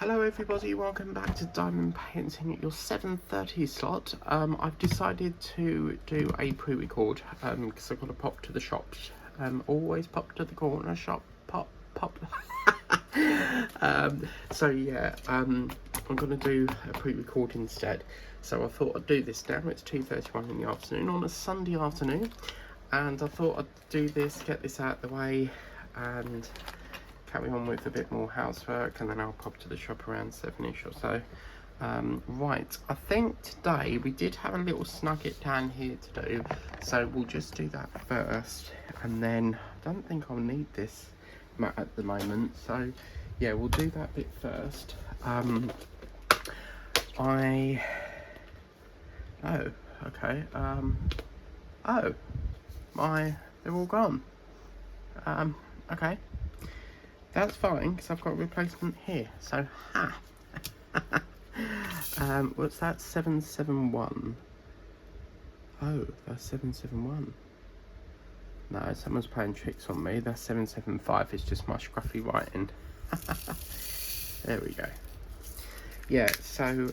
Hello everybody, welcome back to Diamond Painting at your 7:30 slot. I've decided to do a pre-record because I've got to pop to the shops. Always pop to the corner shop, pop. So yeah, I'm going to do a pre-record instead. So I thought I'd do this now. It's 2:31 in the afternoon on a Sunday afternoon, and I thought I'd do this, get this out of the way, and carry on with a bit more housework, and then I'll pop to the shop around 7ish or so. Right, I think today we did have a little snugget down here to do, so we'll just do that first, and then I don't think I'll need this mat at the moment, so yeah, we'll do that bit first. They're all gone. Okay. That's fine, because I've got a replacement here, so what's that? 771. Oh, that's 771. No, someone's playing tricks on me. That's 775. It's just my scruffy writing. There we go. Yeah, so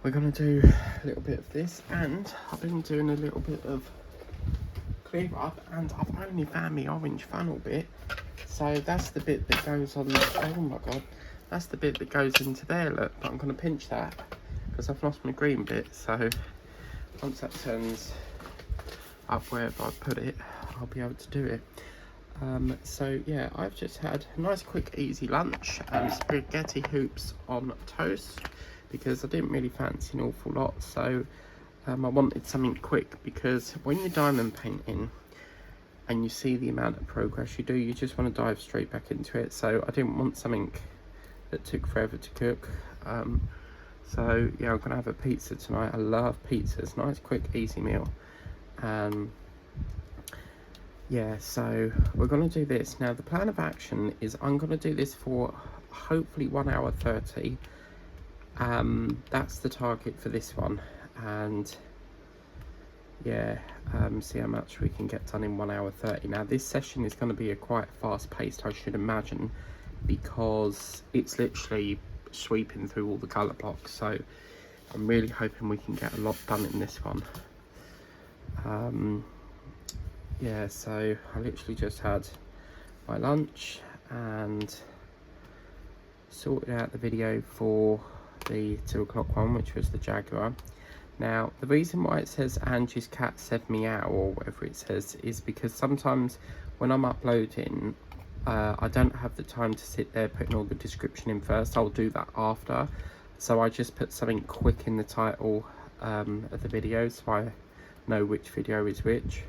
we're gonna do a little bit of this, and I've been doing a little bit of clear up, and I've only found the orange funnel bit, so that's the bit that goes on. Oh my god, that's the bit that goes into there. Look, but I'm going to pinch that because I've lost my green bit, so once that turns up wherever I put it, I'll be able to do it. So yeah, I've just had a nice quick easy lunch, spaghetti hoops on toast, because I didn't really fancy an awful lot, so I wanted something quick, because when you're diamond painting and you see the amount of progress you do, you just want to dive straight back into it. So I didn't want something that took forever to cook. So yeah, I'm gonna have a pizza tonight. I love pizzas. Nice quick easy meal. Yeah, so we're gonna do this now. The plan of action is I'm gonna do this for hopefully 1 hour 30. That's the target for this one, and yeah, see how much we can get done in 1 hour 30. Now this session is going to be a quite fast paced, I should imagine, because it's literally sweeping through all the colour blocks, so I'm really hoping we can get a lot done in this one. Yeah, so I literally just had my lunch and sorted out the video for the 2 o'clock one, which was the Jaguar. Now the reason why it says Angie's cat said meow, or whatever it says, is because sometimes when I'm uploading, I don't have the time to sit there putting all the description in first. I'll do that after, so I just put something quick in the title of the video, so I know which video is which.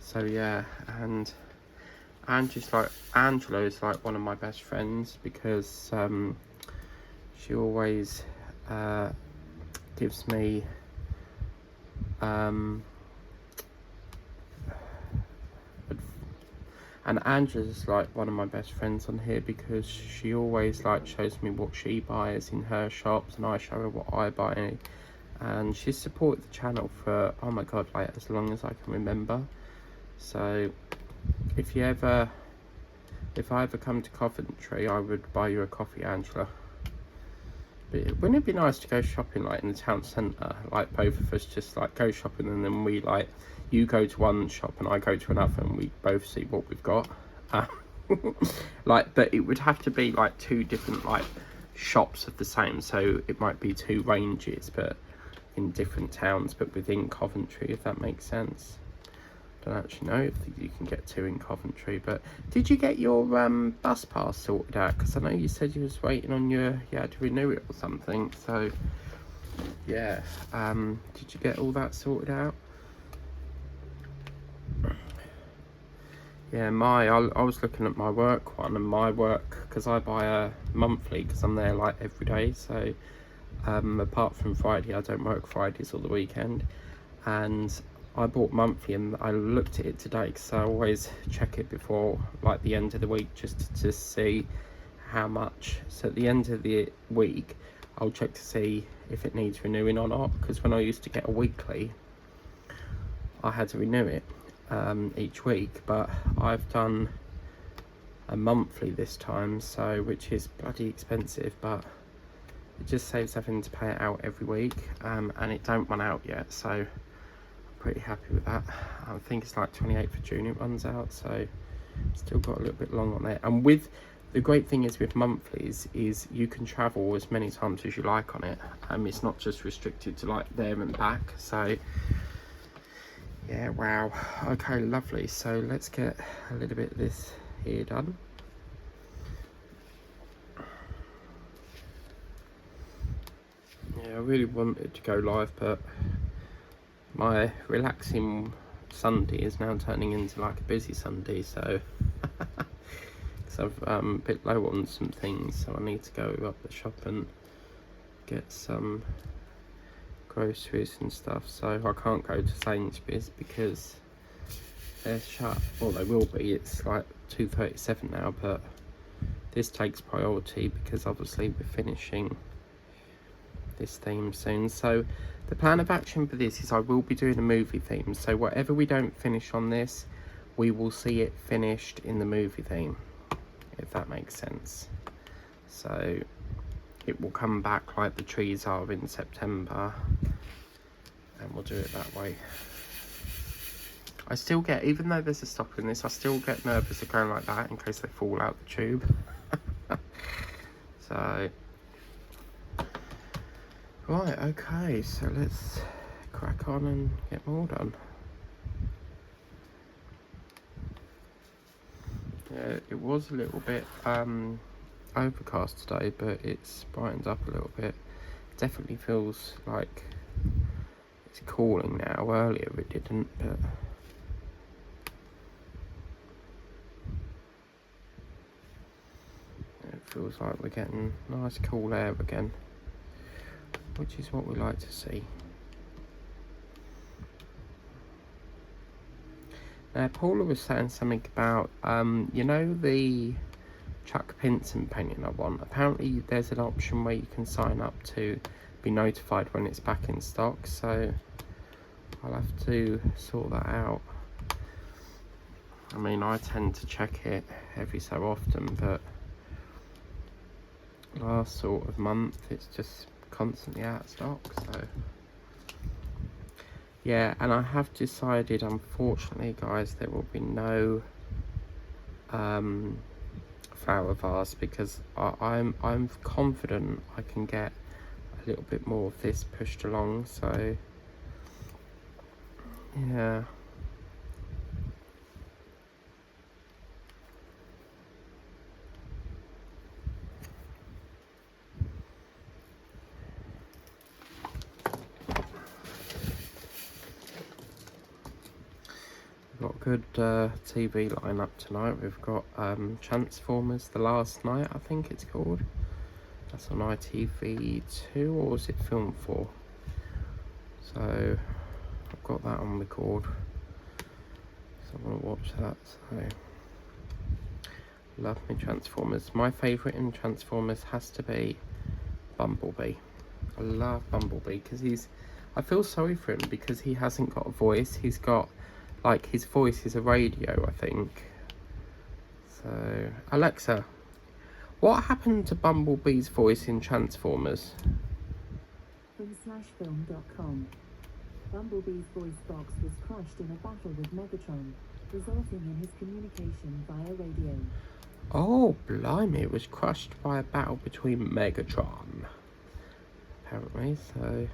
So yeah, and Angela is like one of my best friends, because she always gives me and Angela's like one of my best friends on here, because she always like shows me what she buys in her shops, and I show her what I buy, and she's supported the channel for, oh my god, like as long as I can remember. So if I ever come to Coventry, I would buy you a coffee, Angela. But wouldn't it be nice to go shopping like in the town centre, like both of us just like go shopping, and then we like, you go to one shop and I go to another, and we both see what we've got. Like, but it would have to be like 2 different like shops of the same, so it might be 2 ranges but in different towns, but within Coventry, if that makes sense. I don't actually know if you can get 2 in Coventry. But did you get your bus pass sorted out? Because I know you said you was waiting on you had to renew it or something, so yeah, did you get all that sorted out? Yeah, I was looking at my work one, and my work, because I buy a monthly, because I'm there like every day, so apart from Friday, I don't work Fridays or the weekend, and I bought monthly, and I looked at it today because I always check it before like the end of the week, just to see how much. So at the end of the week I'll check to see if it needs renewing or not, because when I used to get a weekly, I had to renew it each week, but I've done a monthly this time, so which is bloody expensive, but it just saves having to pay it out every week, and it don't run out yet, so I'm pretty happy with that. I think it's like 28th of June it runs out, so still got a little bit long on it. And with the great thing is with monthlies is you can travel as many times as you like on it. It's not just restricted to like there and back, so yeah, wow. Okay, lovely. So let's get a little bit of this here done. Yeah, I really wanted to go live, but my relaxing Sunday is now turning into like a busy Sunday, so because I'm a bit low on some things, so I need to go up the shop and get some groceries and stuff. So I can't go to Sainsbury's because they're shut. Well, they will be. It's like 2:37 now, but this takes priority because obviously we're finishing this theme soon. So the plan of action for this is I will be doing a movie theme, so whatever we don't finish on this, we will see it finished in the movie theme, if that makes sense. So it will come back like the trees are in September, and we'll do it that way. I still get, even though there's a stop in this, I still get nervous of going like that in case they fall out the tube. So right, okay, so let's crack on and get more done. Yeah, it was a little bit overcast today, but it's brightened up a little bit. Definitely feels like it's cooling now. Earlier it didn't, but it feels like we're getting nice cool air again, which is what we like to see. Now, Paula was saying something about, you know, the Chuck Pinson painting I want. Apparently there's an option where you can sign up to be notified when it's back in stock, so I'll have to sort that out. I mean, I tend to check it every so often, but last sort of month it's just constantly out of stock, so yeah. And I have decided, unfortunately guys, there will be no flower vase because I'm confident I can get a little bit more of this pushed along, so yeah. Got a good TV lineup tonight. We've got Transformers The Last Night, I think it's called. That's on ITV2, or is it Film 4? So I've got that on record, so I want to watch that. So love me Transformers. My favourite in Transformers has to be Bumblebee. I love Bumblebee because I feel sorry for him because he hasn't got a voice. He's got, like, his voice is a radio, I think. So, Alexa, what happened to Bumblebee's voice in Transformers? From /film.com. Bumblebee's voice box was crushed in a battle with Megatron, resulting in his communication via radio. Oh, blimey, it was crushed by a battle between Megatron, apparently, so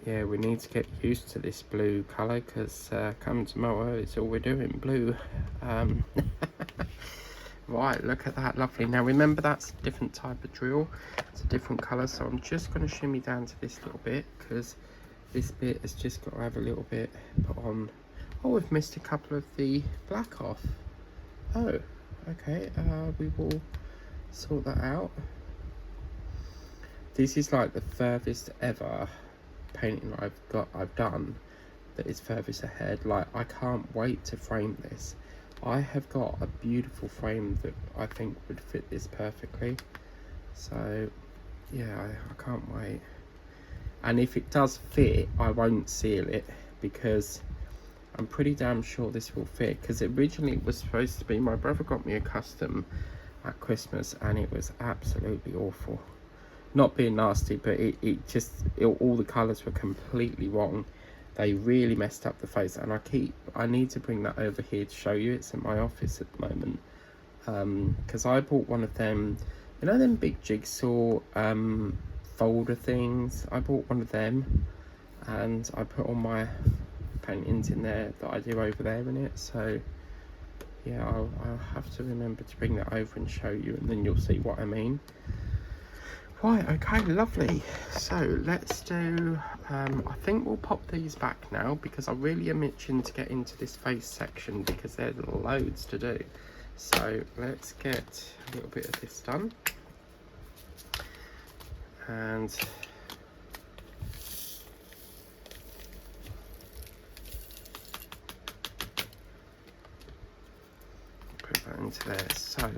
yeah, we need to get used to this blue colour because come tomorrow it's all we're doing, blue. Right, look at that, lovely. Now remember, that's a different type of drill, it's a different colour, so I'm just going to shimmy down to this little bit because this bit has just got to have a little bit put on. Oh, we've missed a couple of the black off. Oh, okay, we will sort that out. This is like the furthest ever painting I've done that is furthest ahead. Like, I can't wait to frame this. I have got a beautiful frame that I think would fit this perfectly, so yeah, I can't wait. And if it does fit, I won't seal it because I'm pretty damn sure this will fit, because originally it was supposed to be, my brother got me a custom at Christmas and it was absolutely awful. Not being nasty, but all the colours were completely wrong. They really messed up the face, and I need to bring that over here to show you. It's in my office at the moment, because I bought one of them, you know, them big jigsaw folder things. I bought one of them and I put all my paintings in there that I do over there in it. So yeah, I'll have to remember to bring that over and show you, and then you'll see what I mean. Right, okay, lovely. So let's do, I think we'll pop these back now, because I really am itching to get into this face section, because there's loads to do. So let's get a little bit of this done. And put that into there. So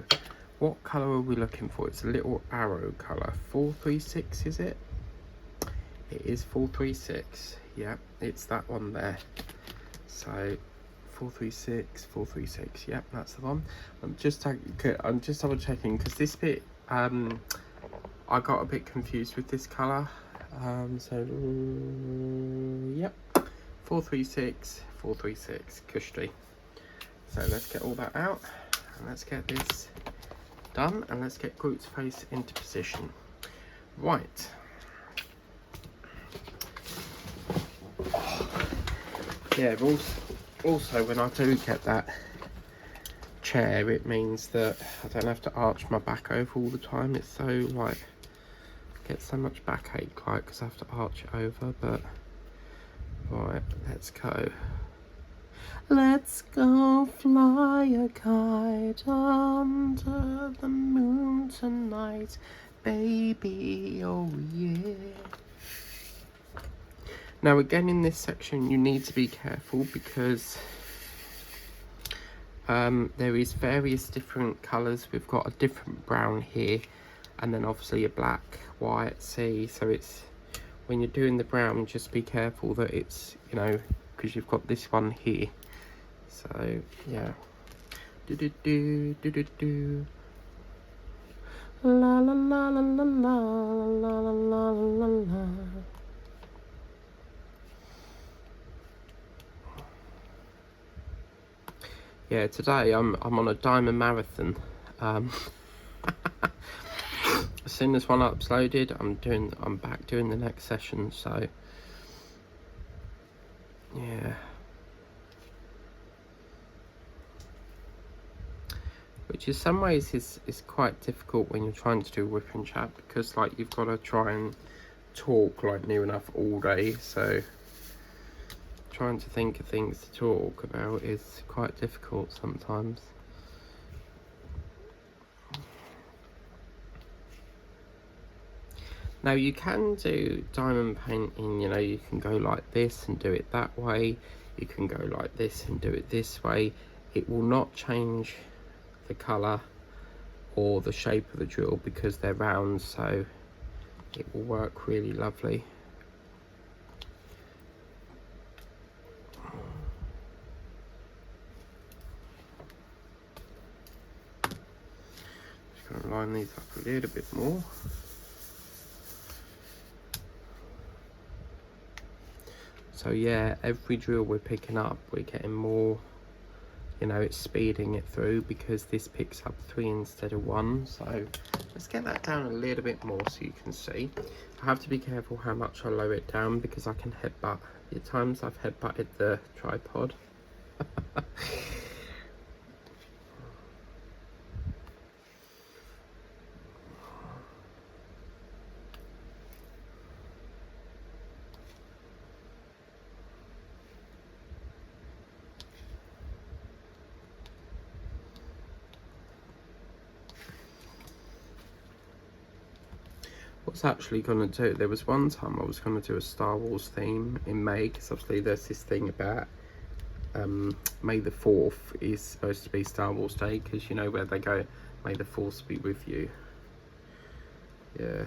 what colour are we looking for? It's a little arrow colour. 436, is it? It is 436. Yeah, it's that one there. So 436, 436. Yep, that's the one. I'm just double checking, because this bit I got a bit confused with this colour. So yep, 436, 436, Kushti. So let's get all that out and let's get this done, and let's get Groot's face into position. Right. Yeah, also when I do get that chair, it means that I don't have to arch my back over all the time. It's so like, I get so much backache like because I have to arch it over. But right, let's go. Let's go fly a kite under the moon tonight, baby, oh yeah. Now again, in this section you need to be careful, because there is various different colours. We've got a different brown here, and then obviously a black, white, see, so it's, when you're doing the brown, just be careful that it's, you know, because you've got this one here. So yeah, do do do do do do, la la la la la la la la la la. Yeah, today I'm on a diamond marathon. As soon as one uploaded, I'm back doing the next session. So yeah. Which in some ways is quite difficult when you're trying to do whip and chat, because like you've got to try and talk like near enough all day, so trying to think of things to talk about is quite difficult sometimes. Now you can do diamond painting, you know, you can go like this and do it that way, you can go like this and do it this way. It will not change the colour or the shape of the drill because they're round, so it will work really lovely. Just going to line these up a little bit more. So yeah, every drill we're picking up, we're getting more, you know, it's speeding it through, because this picks up 3 instead of 1. So let's get that down a little bit more so you can see. I have to be careful how much I lower it down, because I can headbutt. At times I've headbutted the tripod. What's actually going to do, there was one time I was going to do a Star Wars theme in May, because obviously there's this thing about May the 4th is supposed to be Star Wars Day, because you know where they go, may the Force be with you. Yeah.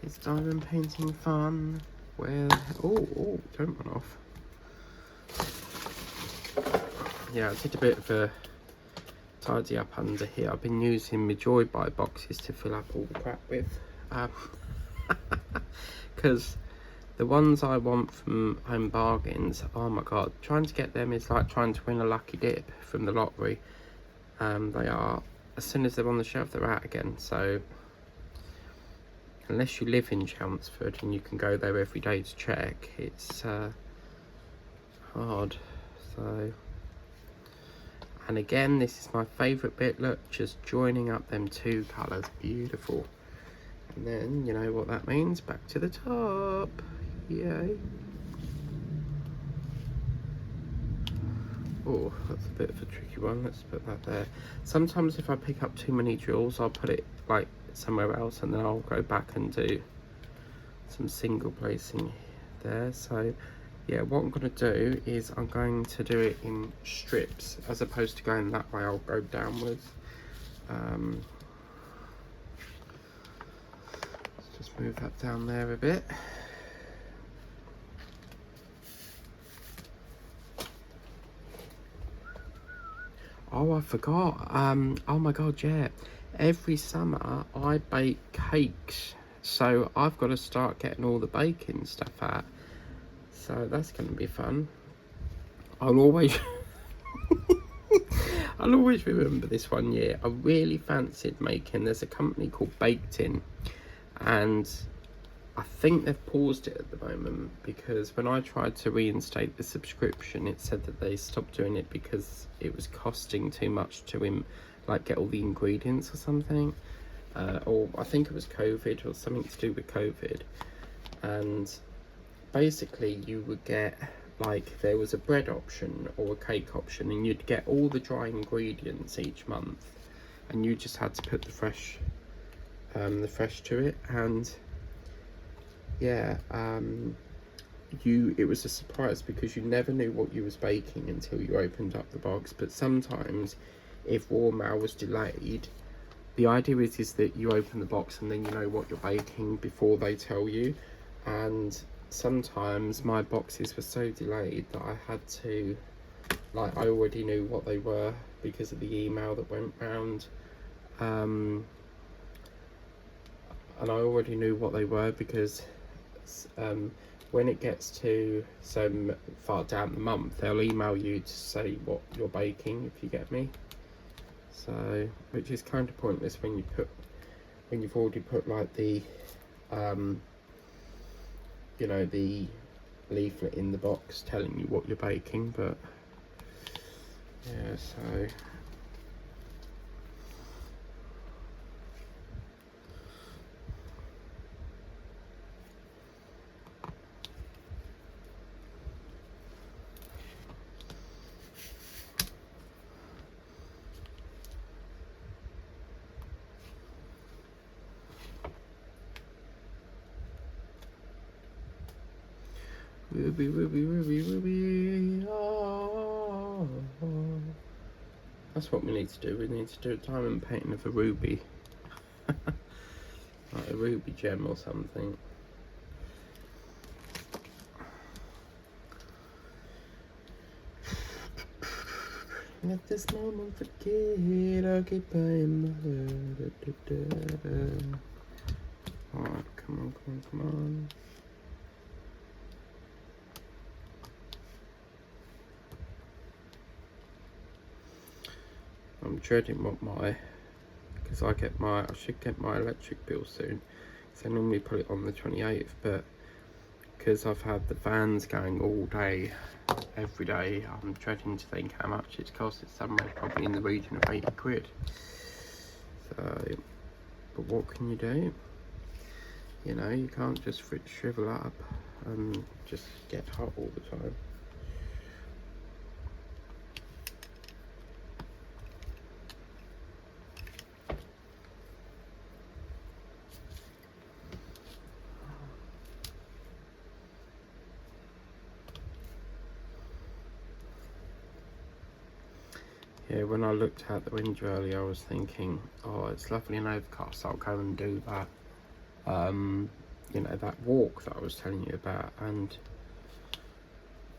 It's diamond painting fun. Where, oh, don't run off. Yeah, I did a bit of a tidy up under here. I've been using my Joy Buy boxes to fill up all the crap with. Because the ones I want from Home Bargains, oh my god, trying to get them is like trying to win a lucky dip from the lottery. They are, as soon as they're on the shelf, they're out again. So unless you live in Chelmsford and you can go there every day to check, it's hard. So, and again, this is my favourite bit. Look, just joining up them two colours, beautiful. And then you know what that means, back to the top. Yay. Oh, that's a bit of a tricky one. Let's put that there. Sometimes if I pick up too many jewels, I'll put it like somewhere else, and then I'll go back and do some single placing there. So yeah, what I'm going to do is I'm going to do it in strips as opposed to going that way. I'll go downwards. Let's just move that down there a bit. Oh, I forgot. Oh my god, yeah. Every summer I bake cakes, so I've got to start getting all the baking stuff out. So that's going to be fun. I'll always I'll always remember this one year. I really fancied making, there's a company called Baked In, and I think they've paused it at the moment because when I tried to reinstate the subscription, it said that they stopped doing it because it was costing too much to like get all the ingredients or something, or I think it was COVID or something to do with COVID. And basically you would get, like, there was a bread option or a cake option, and you'd get all the dry ingredients each month, and you just had to put the fresh to it. And yeah, it was a surprise because you never knew what you was baking until you opened up the box. But sometimes if raw mail was delayed, the idea is that you open the box and then you know what you're baking before they tell you. And sometimes my boxes were so delayed that I had to, like, I already knew what they were because of the email that went round, and I already knew what they were because when it gets to so far down the month, they'll email you to say what you're baking, if you get me. So, which is kind of pointless when you've already put like the you know, the leaflet in the box telling you what you're baking. But yeah, so Ruby, Ruby, Ruby, Ruby. Oh. That's what we need to do. We need to do a diamond painting of a ruby. Like a ruby gem or something. Let this moment forget, I'll keep buying my Alright, come on, come on, come on. I'm dreading what because I should get my electric bill soon. So I normally put it on the 28th, but because I've had the fans going all day, every day, I'm dreading to think how much it's cost. It's somewhere probably in the region of 80 quid. So, but what can you do? You know, you can't just shrivel up and just get hot all the time. Yeah, when I looked out the window earlier, I was thinking, oh, it's lovely and overcast, I'll go and do that. you know, that walk that I was telling you about, and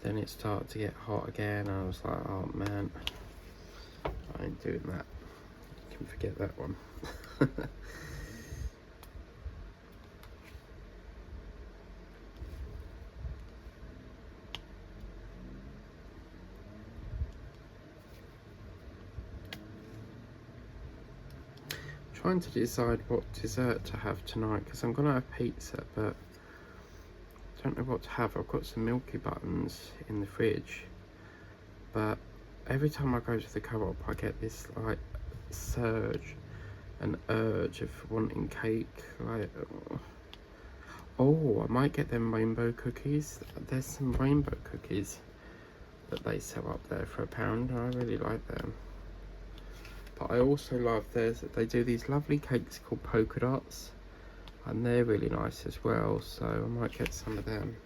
then it started to get hot again. I was like, oh man, I ain't doing that. You can forget that one. Trying to decide what dessert to have tonight, because I'm gonna have pizza, but I don't know what to have. I've got some Milky Buttons in the fridge, but every time I go to the co-op I get this like surge and urge of wanting cake. Like, oh, I might get them rainbow cookies. There's some rainbow cookies that they sell up there for £1. I really like them. But I also love they do these lovely cakes called polka dots, and they're really nice as well, so I might get some of them.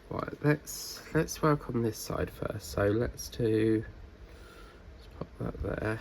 Right, let's work on this side first. So let's pop that there.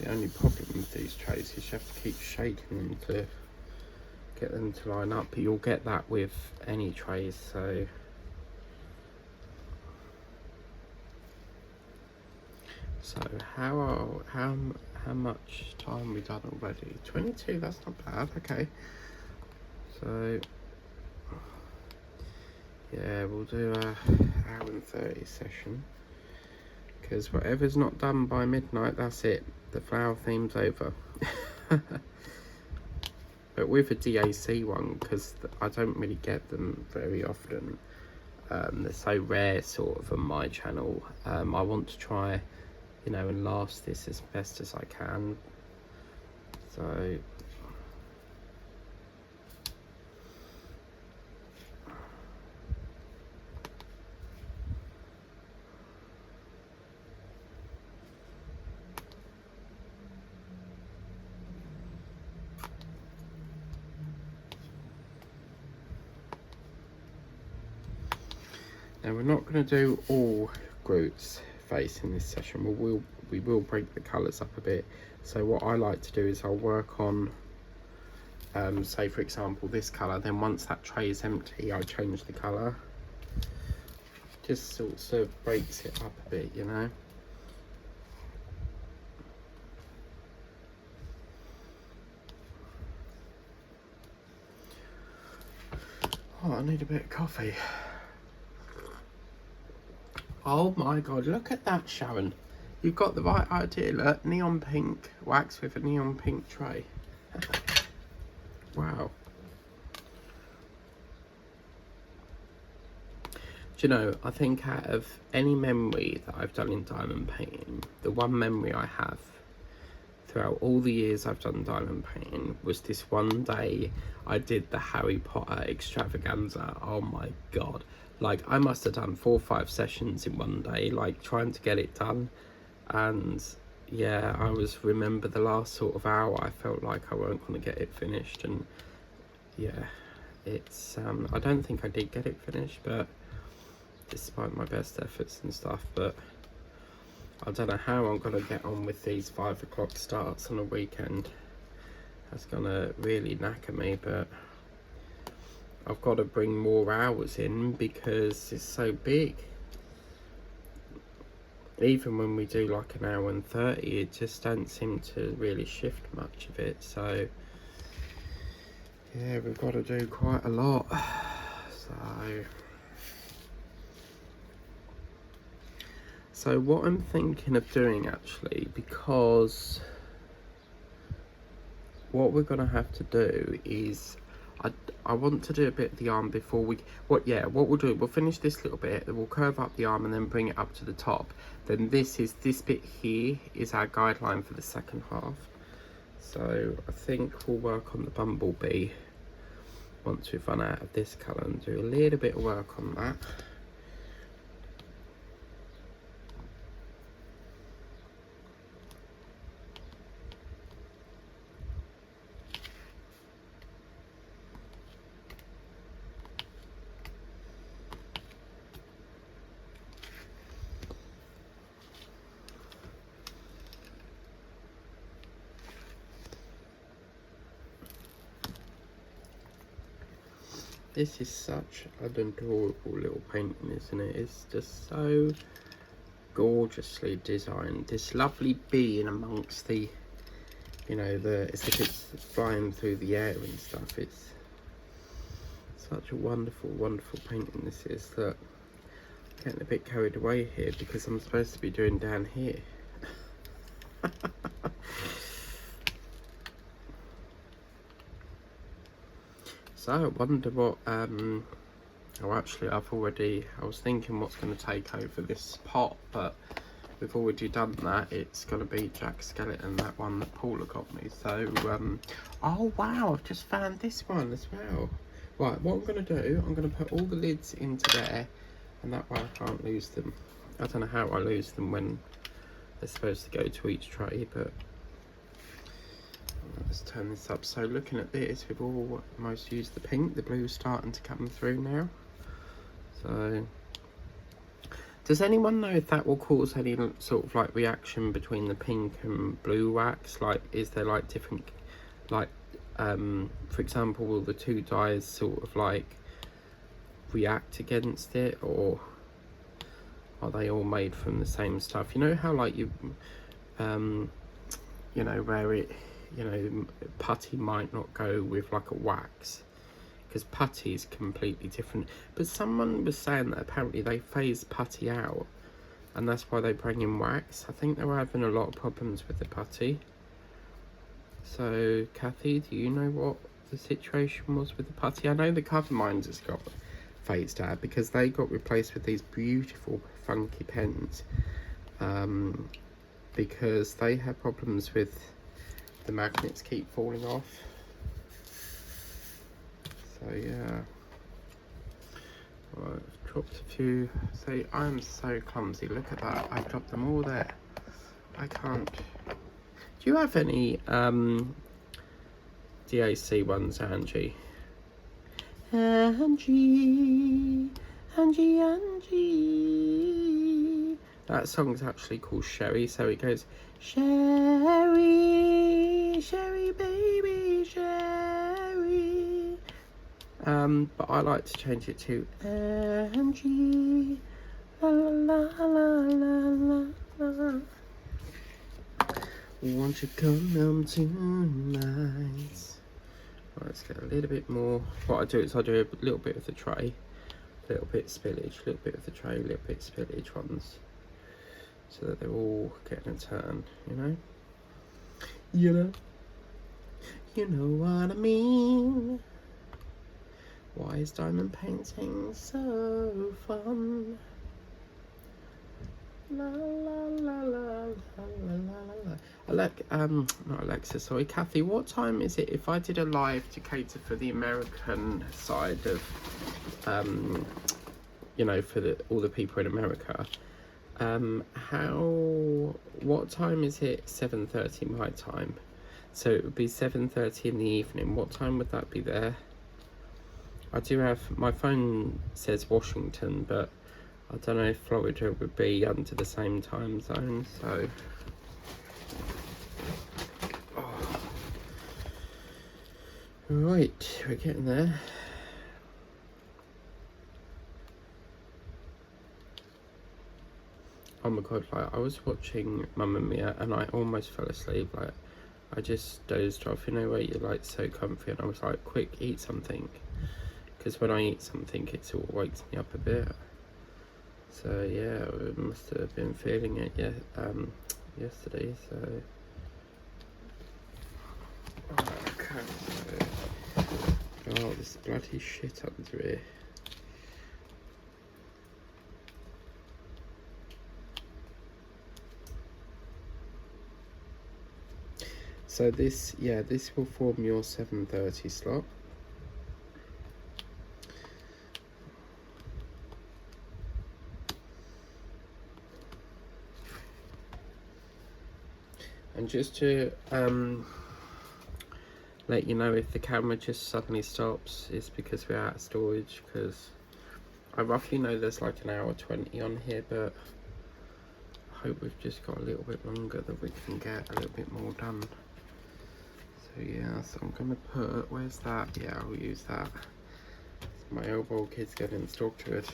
The only problem with these trays is you have to keep shaking them to get them to line up, but you'll get that with any trays. So how much time we done already? 22. That's not bad. Okay. So yeah, we'll do a hour and 30 session, because whatever's not done by midnight, that's it. The flower theme's over. But with a DAC one, because I don't really get them very often, they're so rare sort of on my channel. I want to try, you know, and last this as best as I can. So now we're not going to do all Groot's face in this session. We will break the colours up a bit. So what I like to do is I'll work on, say for example this colour, then once that tray is empty I change the colour. Just sort of breaks it up a bit, you know. Oh, I need a bit of coffee. Oh my god, look at that, Sharon. You've got the right idea. Look, neon pink wax with a neon pink tray. Wow. Do you know, I think out of any memory that I've done in diamond painting, the one memory I have throughout all the years I've done diamond painting was this one day I did the Harry Potter extravaganza. Oh my god. Like, I must have done 4 or 5 sessions in one day, like trying to get it done. And yeah, I remember the last sort of hour I felt like I weren't going to get it finished. And yeah, it's I don't think I did get it finished, but despite my best efforts and stuff. But I don't know how I'm going to get on with these 5 o'clock starts on a weekend. That's going to really knacker me, but I've got to bring more hours in because it's so big. Even when we do like an hour and 30, it just don't seem to really shift much of it. So yeah, we've got to do quite a lot. So So what I'm thinking of doing actually, because what we're gonna have to do is I want to do a bit of the arm before what we'll do, we'll finish this little bit, we'll curve up the arm and then bring it up to the top. Then this bit here is our guideline for the second half. So I think we'll work on the bumblebee once we've run out of this colour and do a little bit of work on that. This is such an adorable little painting, isn't it? It's just so gorgeously designed. This lovely bee in amongst the, you know, as if it's flying through the air and stuff. It's such a wonderful, wonderful painting this is. Look, I'm getting a bit carried away here because I'm supposed to be doing down here. So I wonder what, actually I was thinking what's going to take over this pot, but we've already done that. It's going to be Jack Skeleton, that one that Paula got me. So, oh wow, I've just found this one as well. Right, what I'm going to do, I'm going to put all the lids into there, and that way I can't lose them. I don't know how I lose them when they're supposed to go to each tray, but let's turn this up. So looking at this, we've almost used the pink. The blue's starting to come through now. So does anyone know if that will cause any sort of like reaction between the pink and blue wax? Like, is there like different, like for example, will the two dyes sort of like react against it, or are they all made from the same stuff? You know how like you know, where it, you know, putty might not go with like a wax because putty is completely different, but someone was saying that apparently they phase putty out and that's why they bring in wax. I think they were having a lot of problems with the putty. So Kathy, do you know what the situation was with the putty? I know the cover minders got phased out because they got replaced with these beautiful funky pens, because they had problems with the magnets keep falling off. So yeah, right, I've dropped a few. See, I'm so clumsy, look at that, I've dropped them all there. I can't. Do you have any DAC ones, Angie? Angie. That song's actually called Sherry, so it goes Sherry, Sherry baby, Sherry. But I like to change it to Angie, la la la la la la. Won't you come home tonight? Right, let's get a little bit more. What I do is I do a little bit of the tray, a little bit spillage, a little bit of the tray, a little bit spillage ones, so that they're all getting a turn, you know? You know what I mean? Why is diamond painting so fun? La la la la la la la. Not Alexa, sorry, Kathy, what time is it if I did a live to cater for the American side of, you know, for all the people in America? What time is it? 7:30 my time, so it would be 7:30 in the evening. What time would that be there? I do have, my phone says Washington, but I don't know if Florida would be under the same time zone, so right, we're getting there. Oh my god, like I was watching Mamma Mia and I almost fell asleep. Like I just dozed off, you know, where you're like so comfy, and I was like, quick, eat something, because when I eat something it sort of wakes me up a bit. So yeah, we must have been feeling it yesterday. So okay, oh, this bloody shit under here. So this will form your 7:30 slot. And just to let you know, if the camera just suddenly stops, it's because we're out of storage, because I roughly know there's like an hour 20 on here, but I hope we've just got a little bit longer that we can get a little bit more done. So yeah, so I'm gonna put, where's that? Yeah, I'll use that. My elbow kid's getting stalked to it.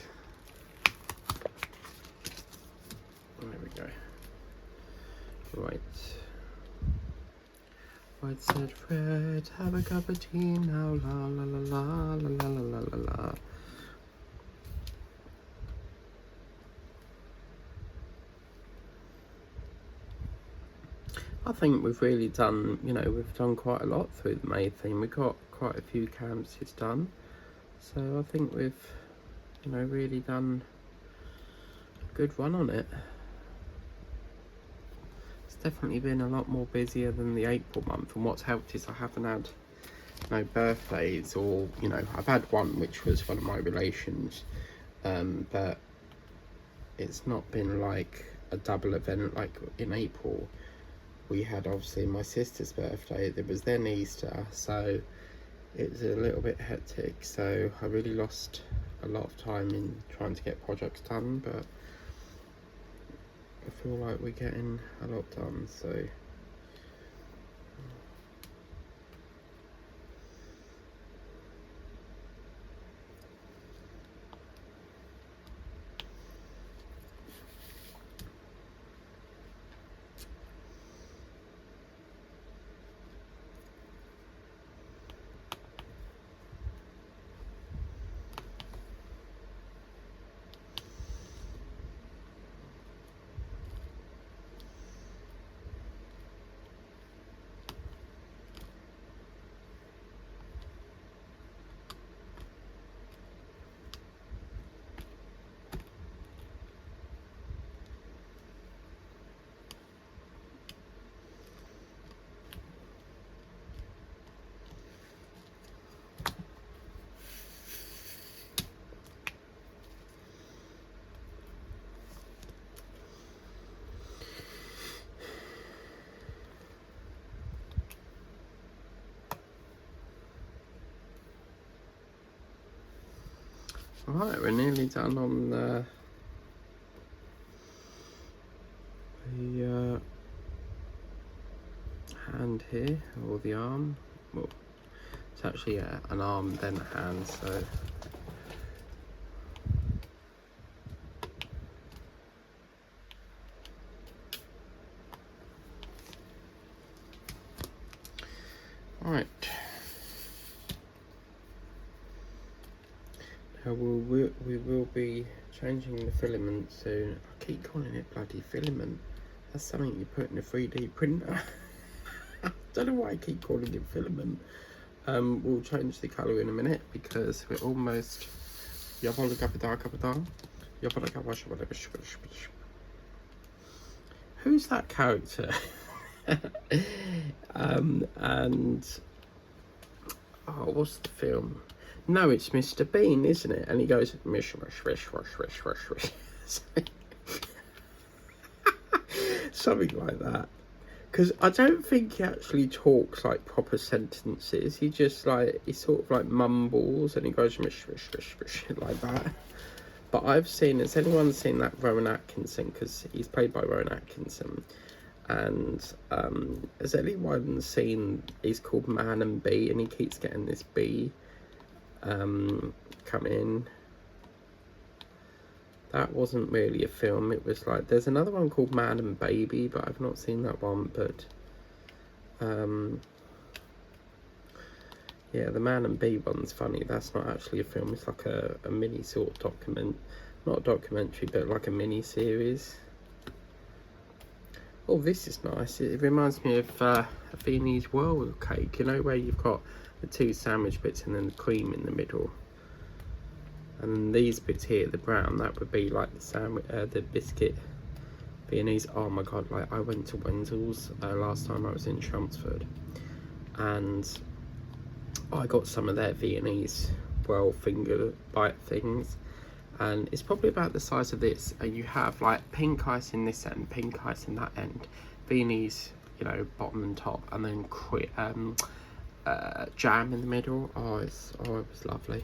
There we go. Right. White said Fred, have a cup of tea now, la la la la la la la la la. I think we've really done, we've done quite a lot through the May theme. We've got quite a few canvases done. So I think we've, really done a good run on it. It's definitely been a lot more busier than the April month. And what's helped is I haven't had no birthdays, or, I've had one which was one of my relations. But it's not been like a double event like in April. We had obviously my sister's birthday, there was then Easter, so it was a little bit hectic. So I really lost a lot of time in trying to get projects done, but I feel like we're getting a lot done. So alright, we're nearly done on the hand here, or the arm. Well, it's actually an arm then a hand, so right. Now we will be changing the filament soon. I keep calling it bloody filament. That's something you put in a 3D printer. I don't know why I keep calling it filament. We'll change the colour in a minute because we're almost. Who's that character? And oh, what's the film? No, it's Mr. Bean, isn't it? And he goes, mish, mish, mish, mish, mish, mish, mish. Something like that. Because I don't think he actually talks like proper sentences. He just he sort of like mumbles and he goes, mish, mish, mish, mish, like that. But I've seen, has anyone seen that Rowan Atkinson? Because he's played by Rowan Atkinson. And has anyone seen, he's called Man and Bee, and he keeps getting this bee come in. That wasn't really a film. It was like, there's another one called Man and Baby, but I've not seen that one. But yeah, the Man and Bee one's funny. That's not actually a film. It's like a mini sort of document. not a documentary, but like a mini series. Oh, this is nice. It reminds me of a Viennese whirl cake, you know, where you've got the two sandwich bits and then the cream in the middle. And then these bits here, the brown, that would be like the sandwich, the biscuit Viennese. Oh my god, like I went to Wenzel's last time I was in Chelmsford, and I got some of their Viennese whirl finger bite things, and it's probably about the size of this, and you have like pink ice in this end, pink ice in that end, Viennese, you know, bottom and top, and then jam in the middle. Oh, it was lovely.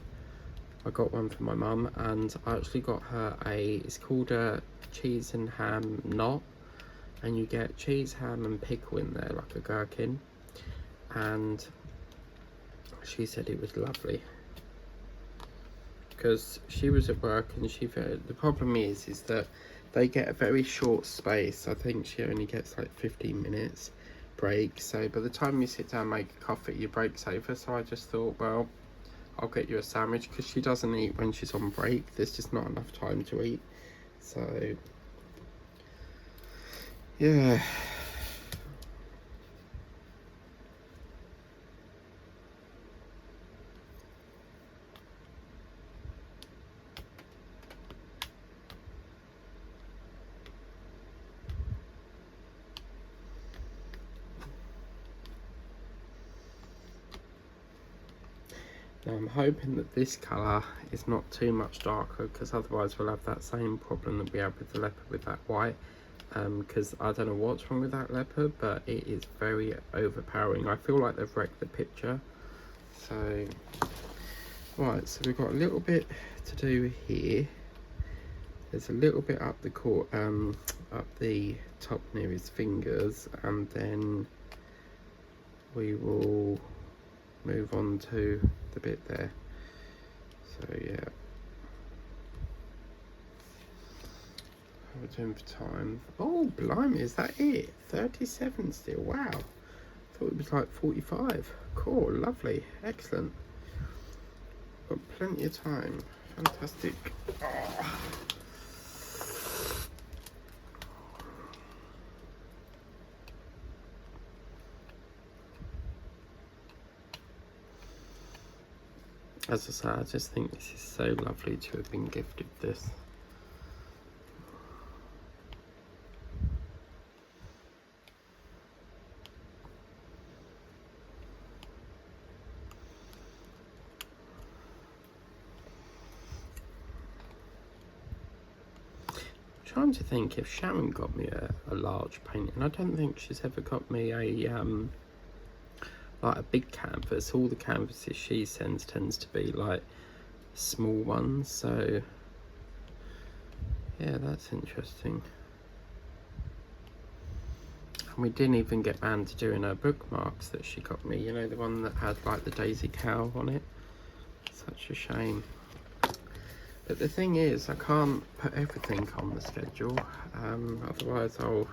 I got one for my mum, and I actually got her it's called a cheese and ham knot, and you get cheese, ham and pickle in there, like a gherkin, and she said it was lovely. Because she was at work, and the problem is that they get a very short space. I think she only gets like 15 minutes break, so by the time you sit down and make a coffee, your break's over. So I just thought, well, I'll get you a sandwich, because she doesn't eat when she's on break. There's just not enough time to eat. So yeah. Now I'm hoping that this colour is not too much darker, because otherwise we'll have that same problem that we had with the leopard with that white. Because I don't know what's wrong with that leopard, but it is very overpowering. I feel like they've wrecked the picture. So, right, so we've got a little bit to do here. There's a little bit up the up the top near his fingers, and then we will move on to the bit there. So yeah, how we're doing for time. Oh blimey, is that it? 37 still. Wow, thought it was like 45. Cool, lovely, excellent. Got plenty of time. Fantastic. Oh. As I say, I just think this is so lovely to have been gifted this. I'm trying to think if Sharon got me a large painting. I don't think she's ever got me a like a big canvas. All the canvases she sends tends to be like small ones, so yeah, that's interesting. And we didn't even get round to doing her bookmarks that she got me, you know, the one that had like the daisy cow on it. Such a shame. But the thing is, I can't put everything on the schedule, otherwise I'll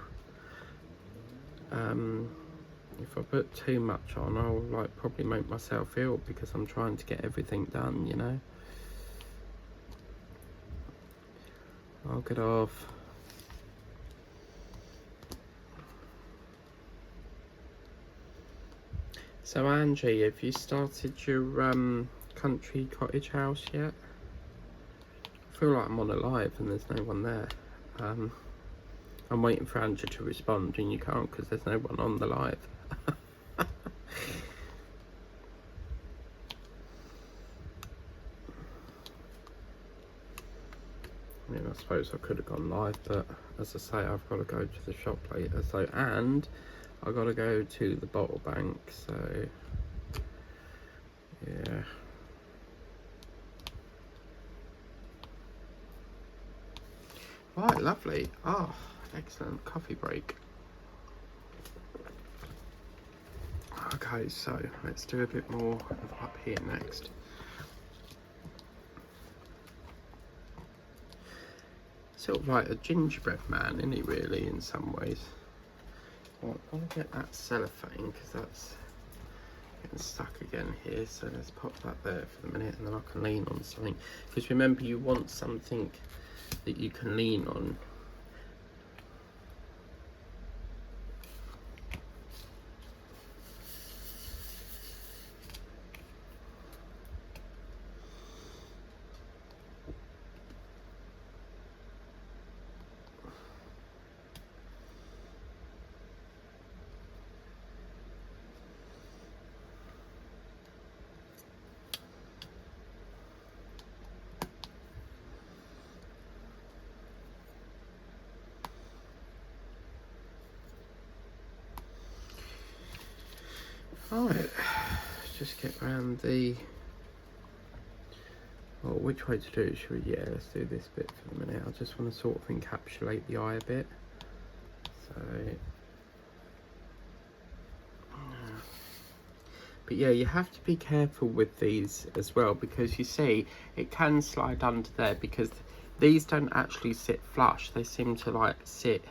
if I put too much on, I'll like probably make myself ill, because I'm trying to get everything done, you know. I'll get off. So Angie, have you started your country cottage house yet? I feel like I'm on a live and there's no one there. I'm waiting for Angie to respond, and you can't because there's no one on the live. I mean, I suppose I could have gone live, but as I say, I've got to go to the shop later. So, and I've got to go to the bottle bank. So, yeah. Right, lovely. Oh, excellent. Coffee break. Okay, so let's do a bit more of up here next. Sort of like a gingerbread man, isn't he, really, in some ways? Well, I'm gonna get that cellophane, because that's getting stuck again here, so let's pop that there for the minute, and then I can lean on something, because remember, you want something that you can lean on. Alright, let's just get around the, well, which way to do it? Should we, yeah, let's do this bit for the minute. I just want to sort of encapsulate the eye a bit. So, but yeah, you have to be careful with these as well, because you see, it can slide under there, because these don't actually sit flush. They seem to like sit,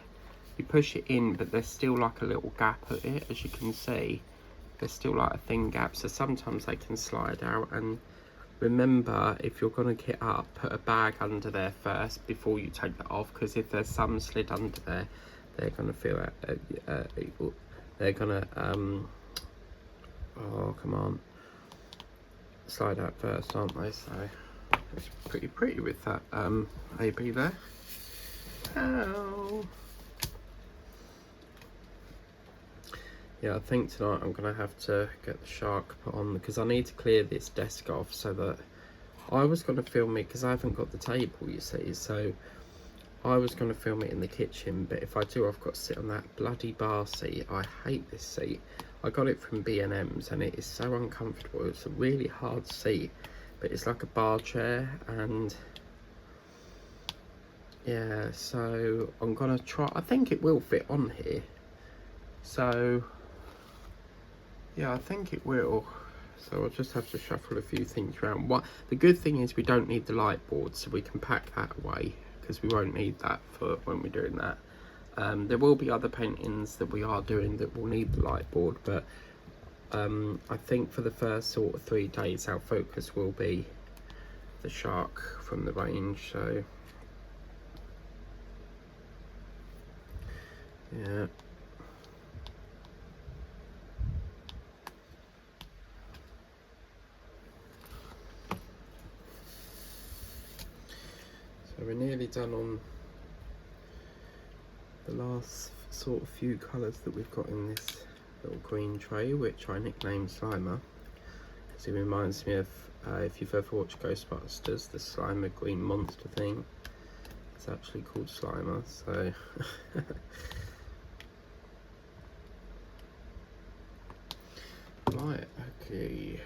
you push it in, but there's still like a little gap at it, as you can see. There's still like a thin gap, so sometimes they can slide out. And remember, if you're going to kit up, put a bag under there first before you take that off, because if there's some slid under there, they're going to feel they're going to oh come on, slide out first, aren't they? So it's pretty with that AB there. Ow. Yeah, I think tonight I'm going to have to get the shark put on, because I need to clear this desk off, so that I was going to film it, because I haven't got the table, you see, so I was going to film it in the kitchen, but if I do, I've got to sit on that bloody bar seat. I hate this seat. I got it from B&M's, and it is so uncomfortable. It's a really hard seat, but it's like a bar chair, and yeah, so I'm going to try. I think it will fit on here, so yeah, I think it will. So I'll just have to shuffle a few things around. What the good thing is, we don't need the light board, so we can pack that away, because we won't need that for when we're doing that. There will be other paintings that we are doing that will need the light board, but I think for the first sort of 3 days, our focus will be the shark from the range. So yeah. So we're nearly done on the last sort of few colours that we've got in this little green tray, which I nicknamed Slimer, because it reminds me of, if you've ever watched Ghostbusters, the Slimer green monster thing. It's actually called Slimer, so right, okay.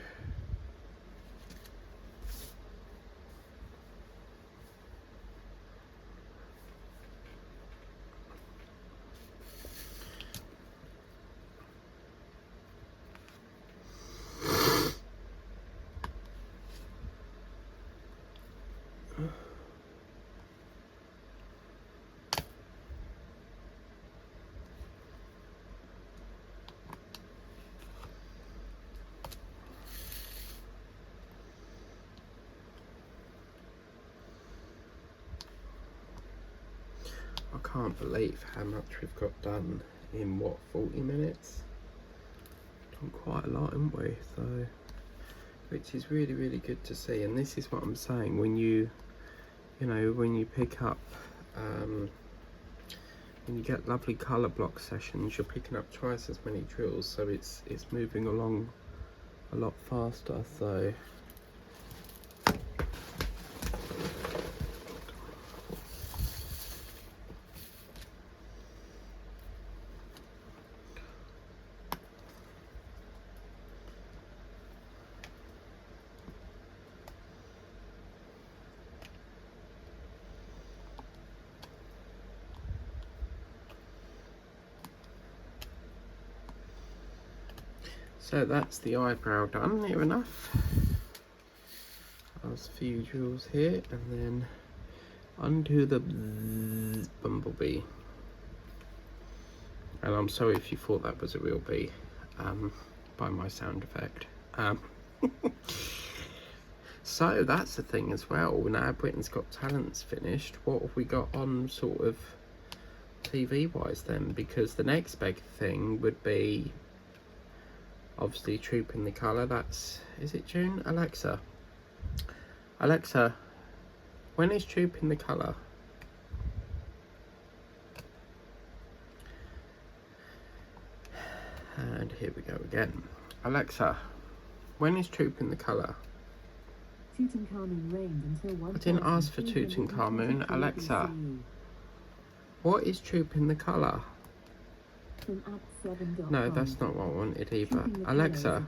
I can't believe how much we've got done in, what, 40 minutes? Done quite a lot, haven't we? So, which is really, really good to see. And this is what I'm saying, when you know, when you pick up, when you get lovely colour block sessions, you're picking up twice as many drills, so it's moving along a lot faster. So So that's the eyebrow done, near enough. There's a few drills here, and then undo the bumblebee. And I'm sorry if you thought that was a real bee. by my sound effect. So that's the thing as well. Now Britain's Got Talent's finished, what have we got on sort of TV wise then? Because the next big thing would be obviously Trooping the Colour. That's, is it June? Alexa, when is Trooping the Colour? And here we go again. Alexa, when is Trooping the Colour? Tutankhamun reigned until I didn't ask for Tutankhamun. Alexa, what is Trooping the Colour? From app7.com. No, that's not what I wanted either. Alexa,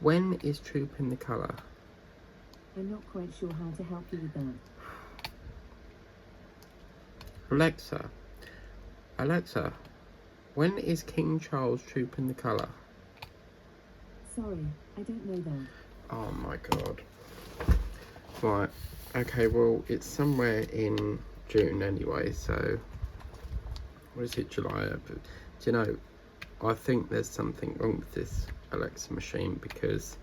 when is Trooping the Colour? I'm not quite sure how to help you with that. Alexa, when is King Charles Trooping the Colour? Sorry, I don't know that. Oh my god. Right, okay, well, it's somewhere in June anyway, so, what is it, July? Do you know, I think there's something wrong with this Alexa machine because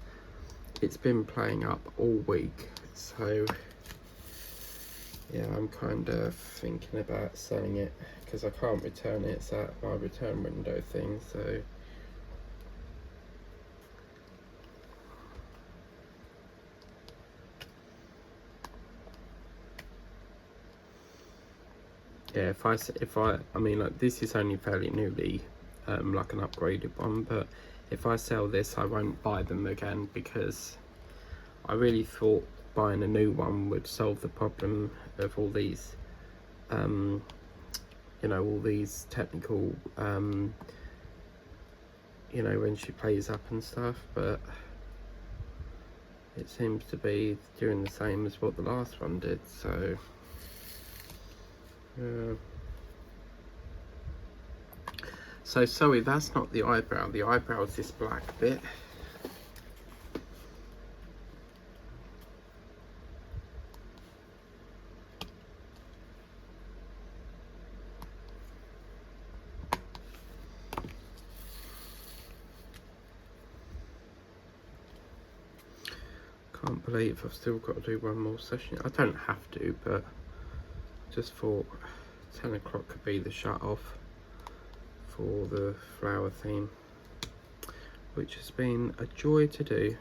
it's been playing up all week, so yeah, I'm kind of thinking about selling it because I can't return it. It's at my return window thing, so yeah, I mean, like, this is only fairly newly like an upgraded one, but if I sell this I won't buy them again because I really thought buying a new one would solve the problem of all these you know, all these technical you know, when she plays up and stuff, but it seems to be doing the same as what the last one did, so so sorry, that's not the eyebrow. The eyebrow is this black bit. Can't believe I've still got to do one more session. I don't have to, but just thought 10 o'clock could be the shut off for the flower theme, which has been a joy to do.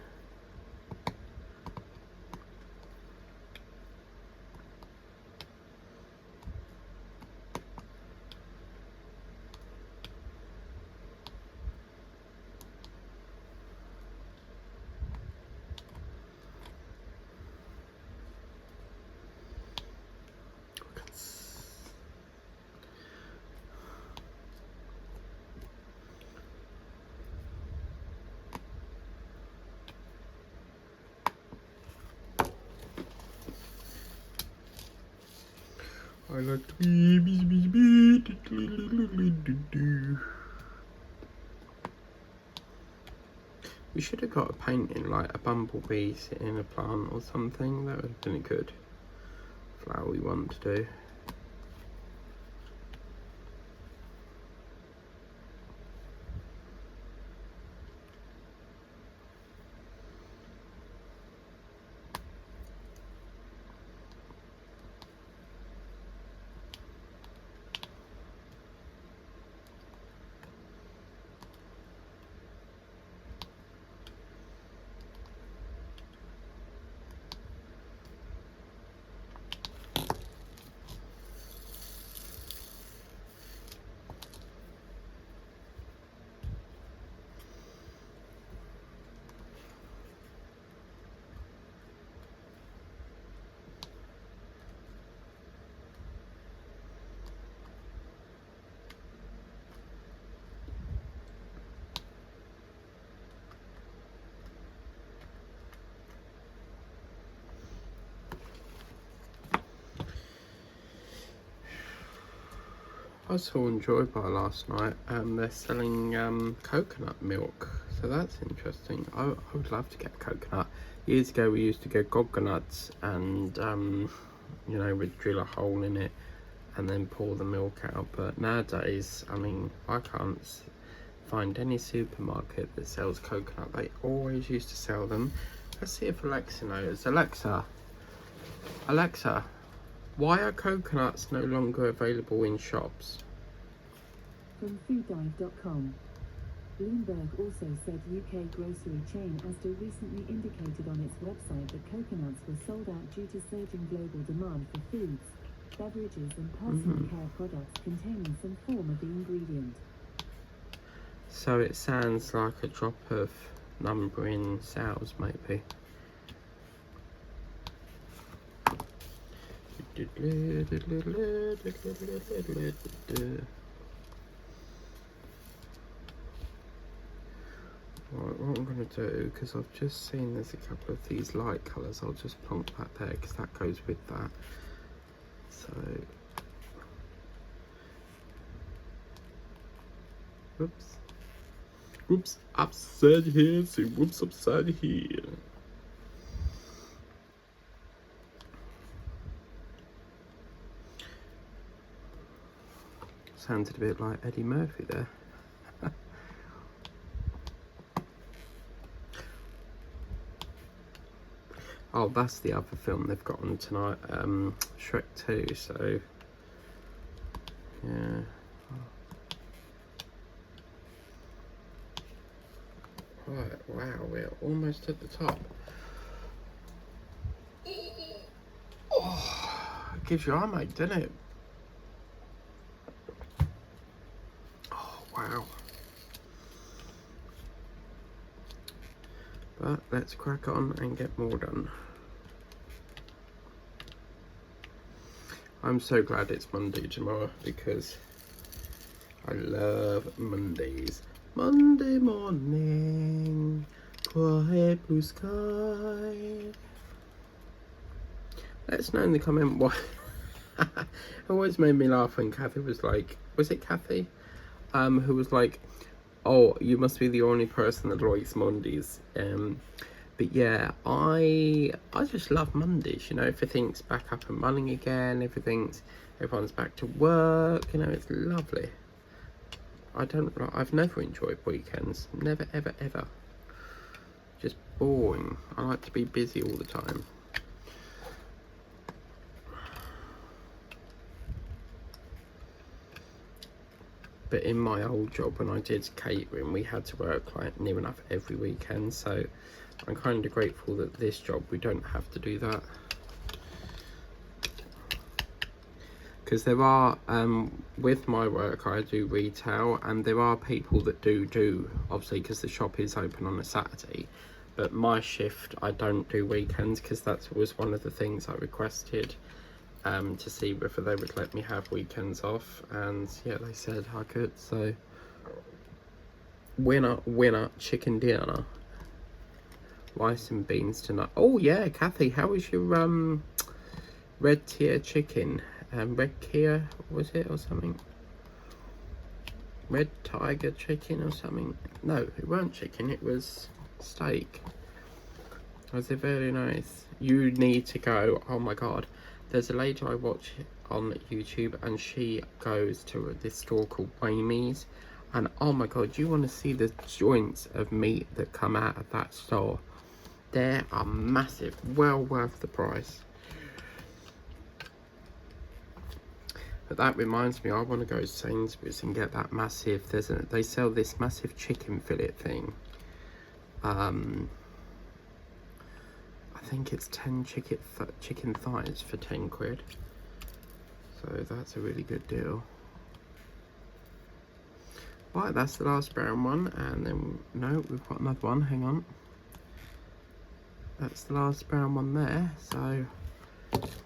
I like to we should have got a painting like a bumblebee sitting in a plant or something. That would have been a good flowery one to do. I saw Enjoy Bar last night and they're selling coconut milk, so that's interesting. I would love to get coconut. Years ago we used to get coconuts and you know, we'd drill a hole in it and then pour the milk out, but nowadays, I mean, I can't find any supermarket that sells coconut. They always used to sell them. Let's see if Alexa knows. Alexa, why are coconuts no longer available in shops? From fooddive.com. Bloomberg also said UK grocery chain Asda recently indicated on its website that coconuts were sold out due to surging global demand for foods, beverages and personal care products containing some form of the ingredient. So it sounds like a drop of number in sales, maybe. Right, what I'm going to do, because I've just seen there's a couple of these light colours, I'll just plonk that there because that goes with that. So, whoops, upside here, see whoops upside here. Sounded a bit like Eddie Murphy there. Oh, that's the other film they've got on tonight, Shrek 2, so, yeah. Right, wow, we're almost at the top. Oh, it gives you eye mate, doesn't it? Oh, wow. But let's crack on and get more done. I'm so glad it's Monday tomorrow because I love Mondays. Monday morning, quiet blue sky. Let us know in the comment why. It always made me laugh when Kathy was like, was it Kathy? Who was like, oh, you must be the only person that likes Mondays. But yeah, I just love Mondays, you know, everything's back up and running again, everyone's back to work, you know, it's lovely. I've never enjoyed weekends, never, ever, ever. Just boring. I like to be busy all the time. But in my old job, when I did catering, we had to work like near enough every weekend, so I'm kind of grateful that this job we don't have to do that. Because there are, with my work, I do retail, and there are people that do obviously, because the shop is open on a Saturday. But my shift, I don't do weekends, because that was one of the things I requested, to see whether they would let me have weekends off, and yeah, they said I could. So winner, chicken dinner, rice and beans tonight. Oh yeah, Kathy, how was your red tier chicken? Red Kia, was it, or something? Red Tiger chicken or something? No, it weren't chicken, it was steak. Was it very nice? You need to go. Oh my god, there's a lady I watch on YouTube, and she goes to this store called Wamey's, and oh my god, you want to see the joints of meat that come out of that store. They are massive, well worth the price. But that reminds me, I want to go to Sainsbury's and get that massive, they sell this massive chicken fillet thing. I think it's 10 chicken thighs for 10 quid. So that's a really good deal. Right, that's the last brown one, and then, no, we've got another one, hang on. That's the last brown one there, so...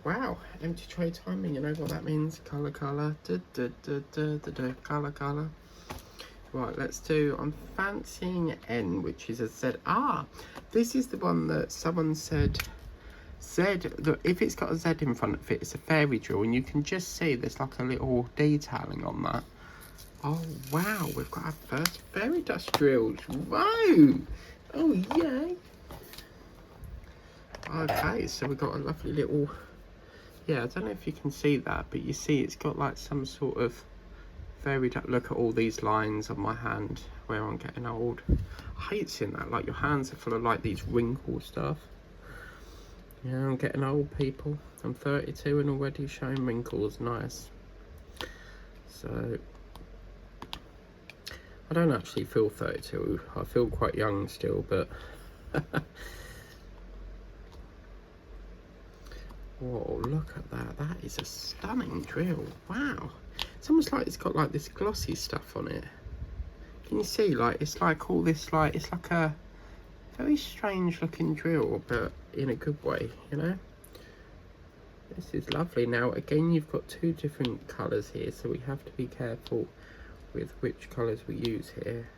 Wow, empty tray timing, you know what that means? Colour, colour, colour. Right, let's do, I'm fancying N, which is a Z. Ah, this is the one that someone said that if it's got a Z in front of it, it's a fairy drill, and you can just see there's like a little detailing on that. Oh wow, we've got our first fairy dust drills. Whoa! Oh yay! Okay, so we've got a lovely little, yeah, I don't know if you can see that, but you see it's got like some sort of fairy dust. Look at all these lines on my hand. swear I'm getting old. I hate seeing that, like your hands are full of like these wrinkle stuff. Yeah, I'm getting old, people. I'm 32 and already showing wrinkles. Nice. So I don't actually feel 32. I feel quite young still, but whoa, look at that. That is a stunning drill. Wow. It's almost like it's got like this glossy stuff on it. Can you see, like, it's like all this, like, it's like a very strange looking drill, but in a good way, you know? This is lovely. Now, again, you've got two different colours here, so we have to be careful with which colours we use here.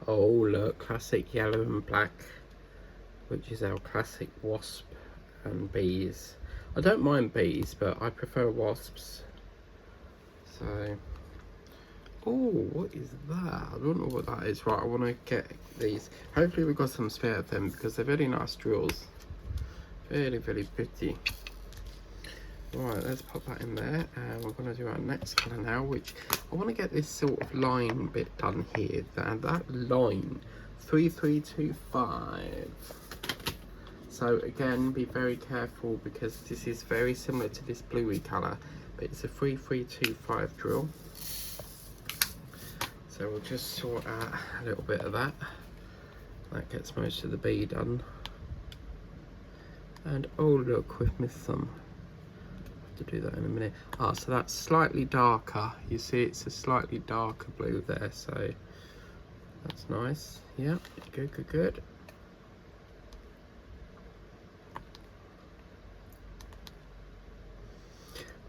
Oh, look, classic yellow and black, which is our classic wasp and bees. I don't mind bees, but I prefer wasps. So, oh, what is that? I don't know what that is. Right, I want to get these. Hopefully we've got some spare of them, because they're very nice drills. Very, very pretty. Right, let's pop that in there, and we're going to do our next colour now, which I want to get this sort of line bit done here. That line, 3325. So again, be very careful, because this is very similar to this bluey colour, but it's a 3325 drill. So we'll just sort out a little bit of that. That gets most of the bee done. And oh look, we've missed some. To do that in a minute. Ah, so that's slightly darker. You see, it's a slightly darker blue there, so that's nice. Yeah, good, good, good.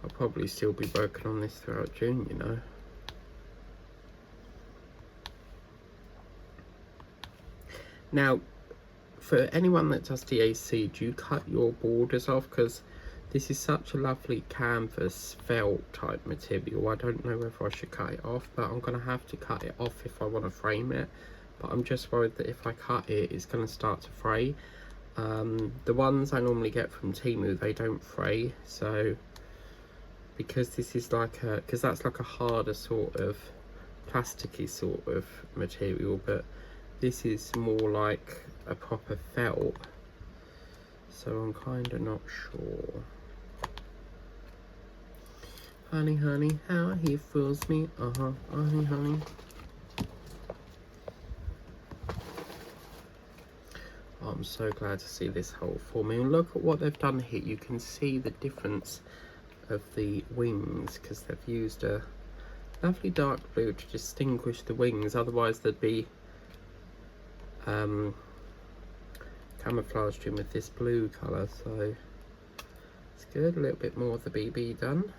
I'll probably still be working on this throughout June, you know. Now, for anyone that does DAC, do you cut your borders off? Because this is such a lovely canvas felt type material. I don't know whether I should cut it off, but I'm going to have to cut it off if I want to frame it. But I'm just worried that if I cut it, it's going to start to fray. The ones I normally get from Temu, they don't fray. So because this is like a, because that's like a harder sort of plasticky sort of material, but this is more like a proper felt. So I'm kind of not sure. Honey, honey, how he fools me. Honey, honey. Oh, I'm so glad to see this hole forming. And look at what they've done here. You can see the difference of the wings, because they've used a lovely dark blue to distinguish the wings. Otherwise, they'd be camouflaged in with this blue colour. So it's good. A little bit more of the BB done.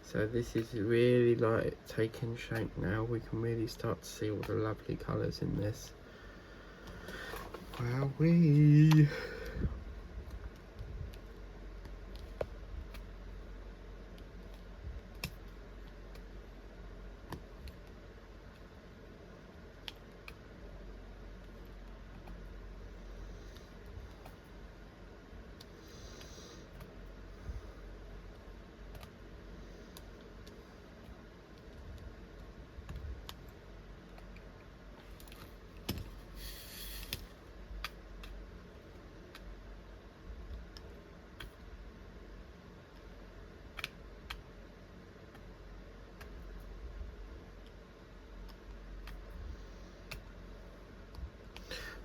So this is really like taking shape now. We can really start to see all the lovely colours in this. Wowee!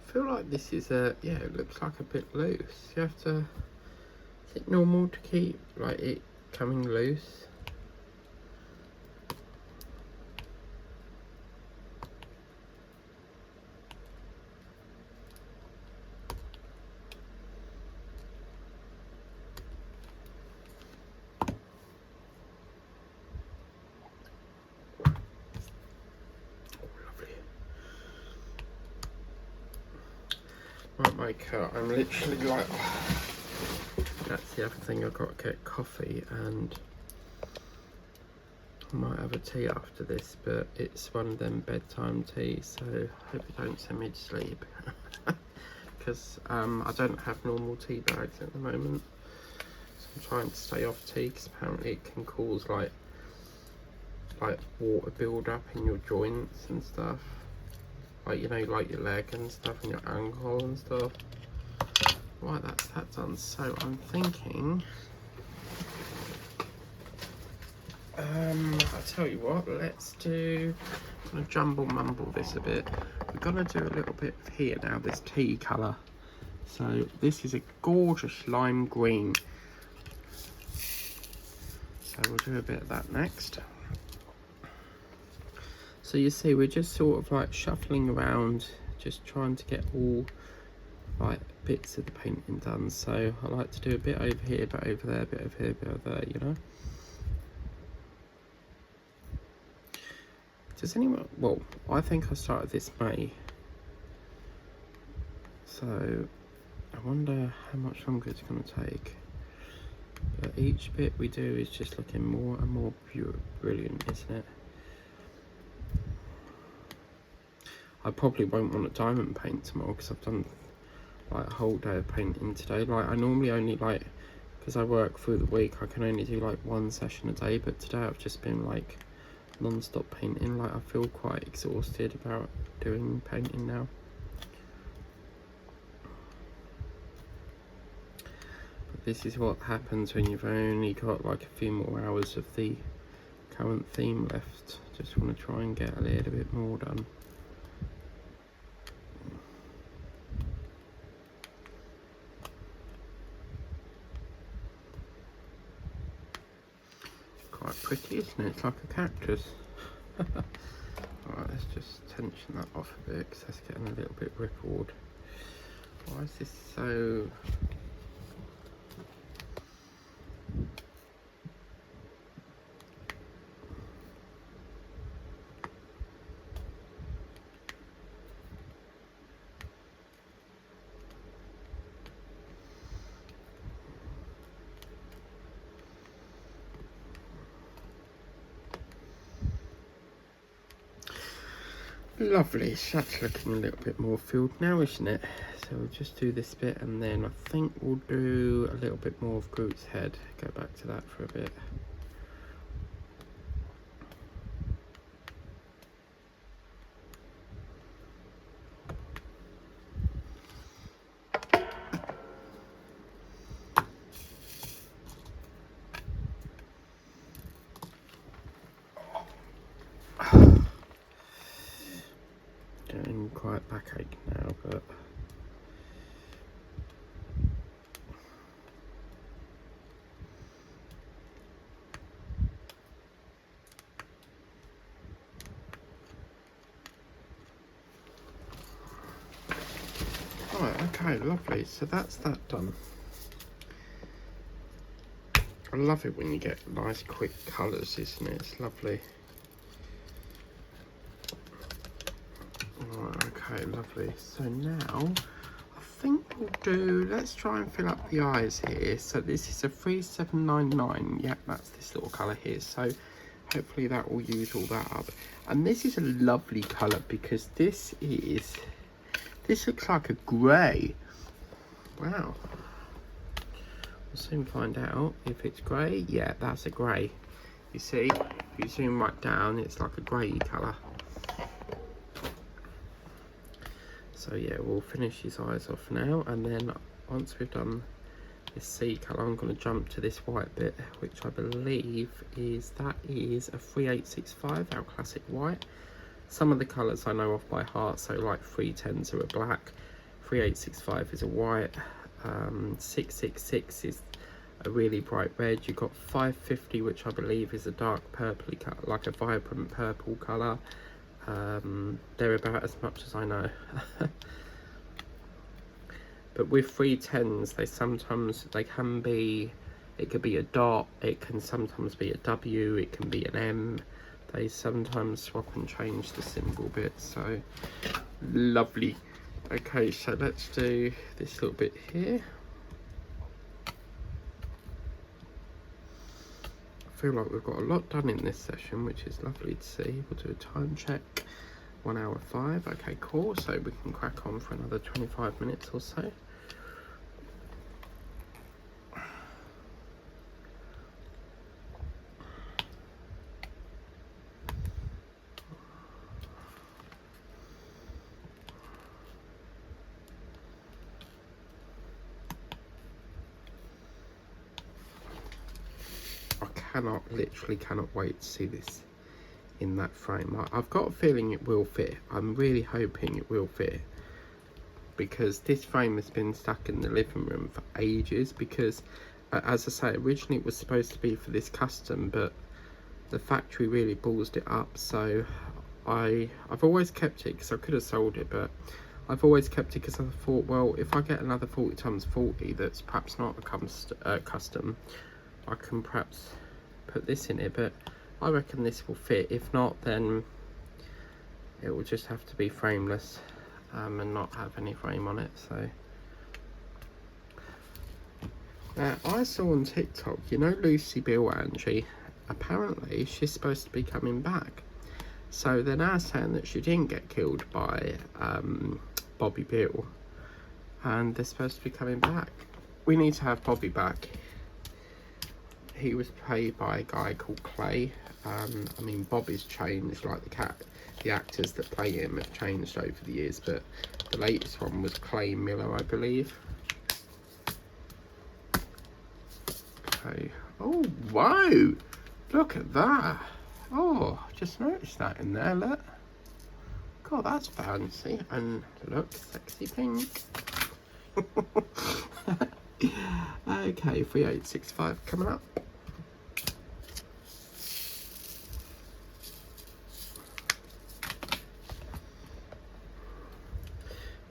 I feel like this is a, yeah, it looks like a bit loose. You have to Is it normal to keep like it coming loose? Right, Micah, I'm literally like, that's the other thing, I've got to get coffee and I might have a tea after this, but it's one of them bedtime teas, so I hope you don't send me to sleep. Because I don't have normal tea bags at the moment, so I'm trying to stay off tea because apparently it can cause like water build up in your joints and stuff. Like, you know, like your leg and stuff and your ankle and stuff. Right, that's that done. So I'm thinking, I'll tell you what, let's do, I'm gonna jumble mumble this a bit. We're gonna do a little bit here now, this tea colour. So this is a gorgeous lime green. So we'll do a bit of that next. So you see, we're just sort of like shuffling around, just trying to get all like bits of the painting done. So I like to do a bit over here, bit over there, bit over here, bit over there, you know. Does anyone, well, I think I started this May. So I wonder how much longer it's going to take. But each bit we do is just looking more and more brilliant, isn't it? I probably won't want a diamond paint tomorrow because I've done like a whole day of painting today. Like I normally only like, because I work through the week, I can only do like one session a day, but today I've just been like non-stop painting. Like I feel quite exhausted about doing painting now. But this is what happens when you've only got like a few more hours of the current theme left. Just want to try and get a little bit more done. Quite pretty, isn't it? It's like a cactus. Alright, let's just tension that off a bit because that's getting a little bit rippled. Why is this so... Lovely, so that's looking a little bit more filled now, isn't it? So we'll just do this bit and then I think we'll do a little bit more of Groot's head. Go back to that for a bit. Getting quite backache now, but right, okay, lovely. So that's that done. I love it when you get nice quick colours, isn't it? It's lovely. Right, okay, lovely. So now I think we'll do, let's try and fill up the eyes here. So this is a 3799. Yeah, that's this little colour here. So hopefully that will use all that up. And this is a lovely colour because this looks like a grey. Wow. We'll soon find out if it's grey. Yeah, that's a grey. You see, if you zoom right down, it's like a grey colour. So yeah, we'll finish his eyes off now, and then once we've done this sea colour, I'm going to jump to this white bit, which I believe is a 3865, our classic white. Some of the colours I know off by heart, so like 310s are a black, 3865 is a white, 666 is a really bright red. You've got 550, which I believe is a dark purpley colour, like a vibrant purple colour. They're about as much as I know. But with 310s, they can be, it could be a dot, it can sometimes be a W, it can be an M. They sometimes swap and change the symbol bit, so lovely. Okay, so let's do this little bit here. I feel like we've got a lot done in this session, which is lovely to see. We'll do a time check, 1 hour 5. Okay, cool, so we can crack on for another 25 minutes or so. Literally cannot wait to see this in that frame. I've got a feeling it will fit. I'm really hoping it will fit, because this frame has been stuck in the living room for ages, because as I say, originally it was supposed to be for this custom, but the factory really ballsed it up. So I've always kept it, because I could have sold it, but I've always kept it because I thought, well, if I get another 40x40 that's perhaps not a custom, I can perhaps put this in it. But I reckon this will fit. If not, then it will just have to be frameless and not have any frame on it. So now, I saw on TikTok, you know Lucy Bill, Angie, apparently she's supposed to be coming back. So they're now saying that she didn't get killed by Bobby Bill, and they're supposed to be coming back. We need to have Bobby back. He was played by a guy called Clay. I mean, Bobby's changed, like the actors that play him have changed over the years, but the latest one was Clay Miller, I believe. Okay. Oh, wow! Look at that! Oh, just noticed that in there, look. God, that's fancy. And look, sexy pink. Okay, 3865 coming up.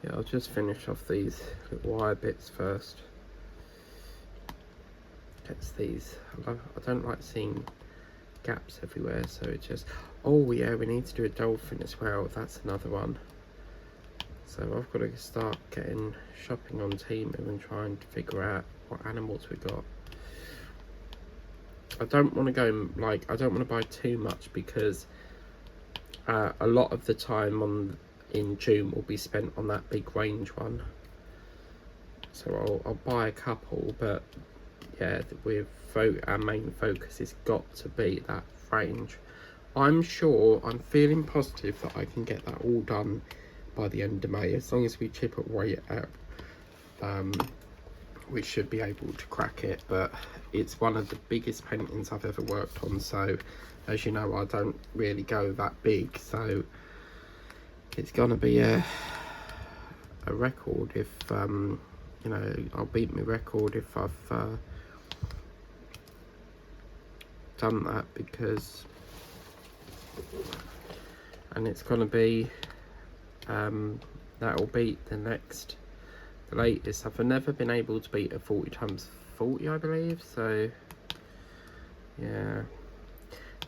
Yeah, I'll just finish off these little wire bits first. Gets these. I don't like seeing gaps everywhere, so it just... Oh yeah, we need to do a dolphin as well. That's another one. So I've got to start getting shopping on Temu and trying to figure out what animals we got. I don't want to go, like, I don't want to buy too much, because a lot of the time in June will be spent on that big range one. So I'll buy a couple, but yeah, our main focus has got to be that range. I'm feeling positive that I can get that all done by the end of May. As long as we chip away at it, we should be able to crack it. But it's one of the biggest paintings I've ever worked on, so as you know, I don't really go that big, so it's gonna be a record if you know, I'll beat my record if I've done that, because and it's gonna be that'll beat the latest. I've never been able to beat a 40x40, I believe, so yeah.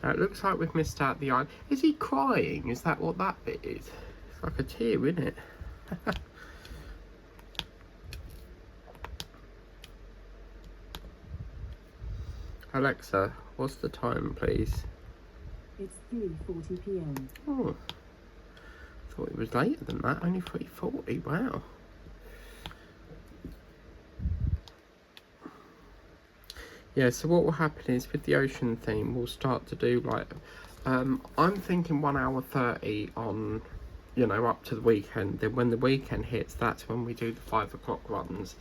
Now it looks like we've missed out the eye. Is he crying? Is that what that bit is? It's like a tear, isn't it? Alexa, what's the time, please? It's 3:40 p.m. Oh, I thought it was later than that. Only 3:40. Wow. Yeah, so what will happen is with the ocean theme, we'll start to do like, I'm thinking 1 hour 30 on, you know, up to the weekend. Then when the weekend hits, that's when we do the 5 o'clock runs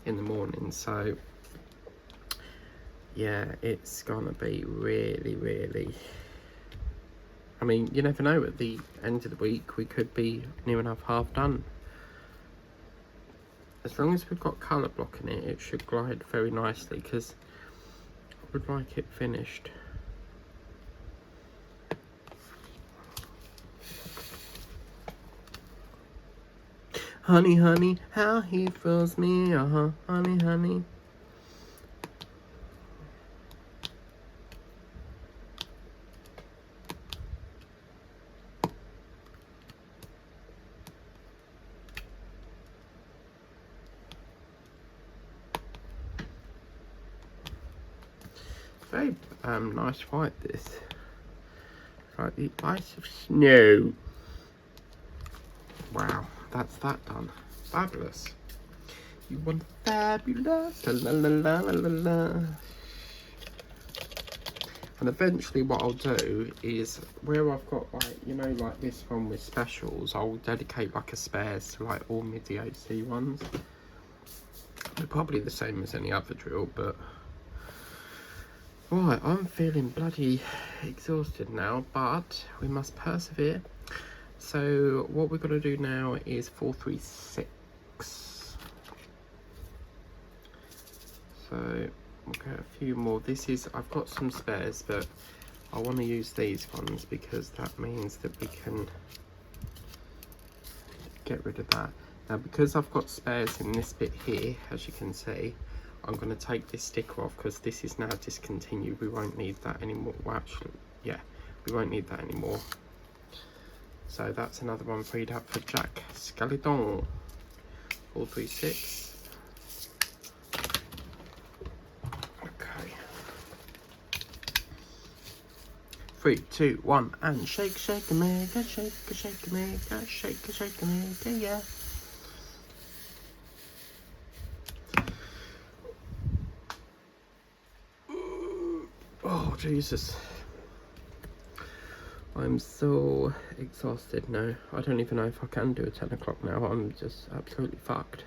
in the morning. So yeah, it's gonna be really, really, I mean, you never know, at the end of the week we could be near enough half done. as long as we've got colour block in it, it should glide very nicely, because I would like it finished. Honey, honey, how he fills me, honey, honey. Very nice white, this. Like the ice of snow. Wow, that's that done. Fabulous. You want fabulous. La, la, la, la, la, la. And eventually what I'll do is, where I've got like, you know, like this one with specials, I'll dedicate like a spares to like all mid-DHC ones. They're probably the same as any other drill, but right, I'm feeling bloody exhausted now, but we must persevere. So what we're going to do now is 436. So we'll get a few more. I've got some spares, but I want to use these ones because that means that we can get rid of that. Now, because I've got spares in this bit here, as you can see, I'm going to take this sticker off because this is now discontinued. We won't need that anymore. Well, actually, yeah, we won't need that anymore. So that's another one freed up for Jack Skeleton. 436. Okay. 3, 2, 1, and shake, shake, mega, shake, shake, mega, shake, shake, mega, yeah. Oh, Jesus. I'm so exhausted now. I don't even know if I can do a 10 o'clock now. I'm just absolutely fucked.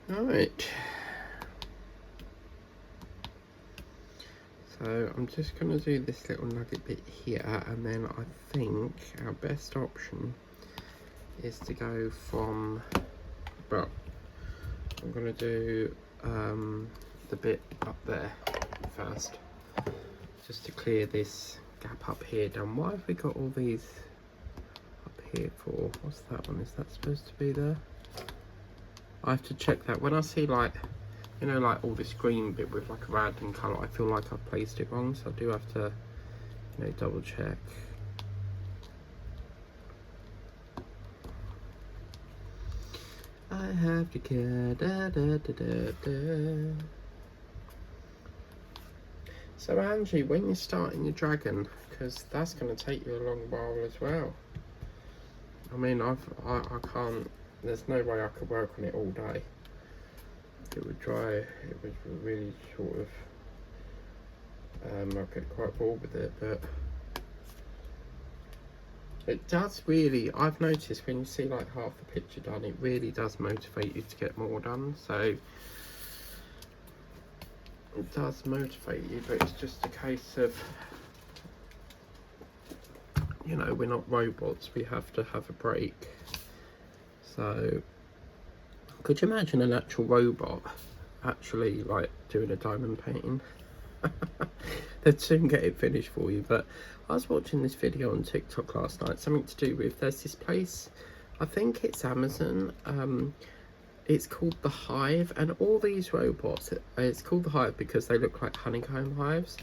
Alright, so I'm just going to do this little nugget bit here, and then I think our best option is to go from, well, I'm going to do the bit up there first, just to clear this gap up here down. Why have we got all these up here for? What's that one? Is that supposed to be there? I have to check that. When I see, like, you know, like all this green bit with like a random colour, I feel like I've placed it wrong, so I do have to, you know, double check. I have to care, da, da, da, da, da. So Angie, when you're starting your dragon, because that's going to take you a long while as well. I mean, I can't. There's no way I could work on it all day. It would dry. It would really sort of. I'd get quite bored with it, but it does really. I've noticed when you see like half the picture done, it really does motivate you to get more done. So it does motivate you, but it's just a case of, you know, we're not robots. We have to have a break. So, could you imagine an actual robot actually like doing a diamond painting? They'd soon get it finished for you. But I was watching this video on TikTok last night, something to do with, there's this place, I think it's Amazon, it's called The Hive, and all these robots, it's called The Hive because they look like honeycomb hives,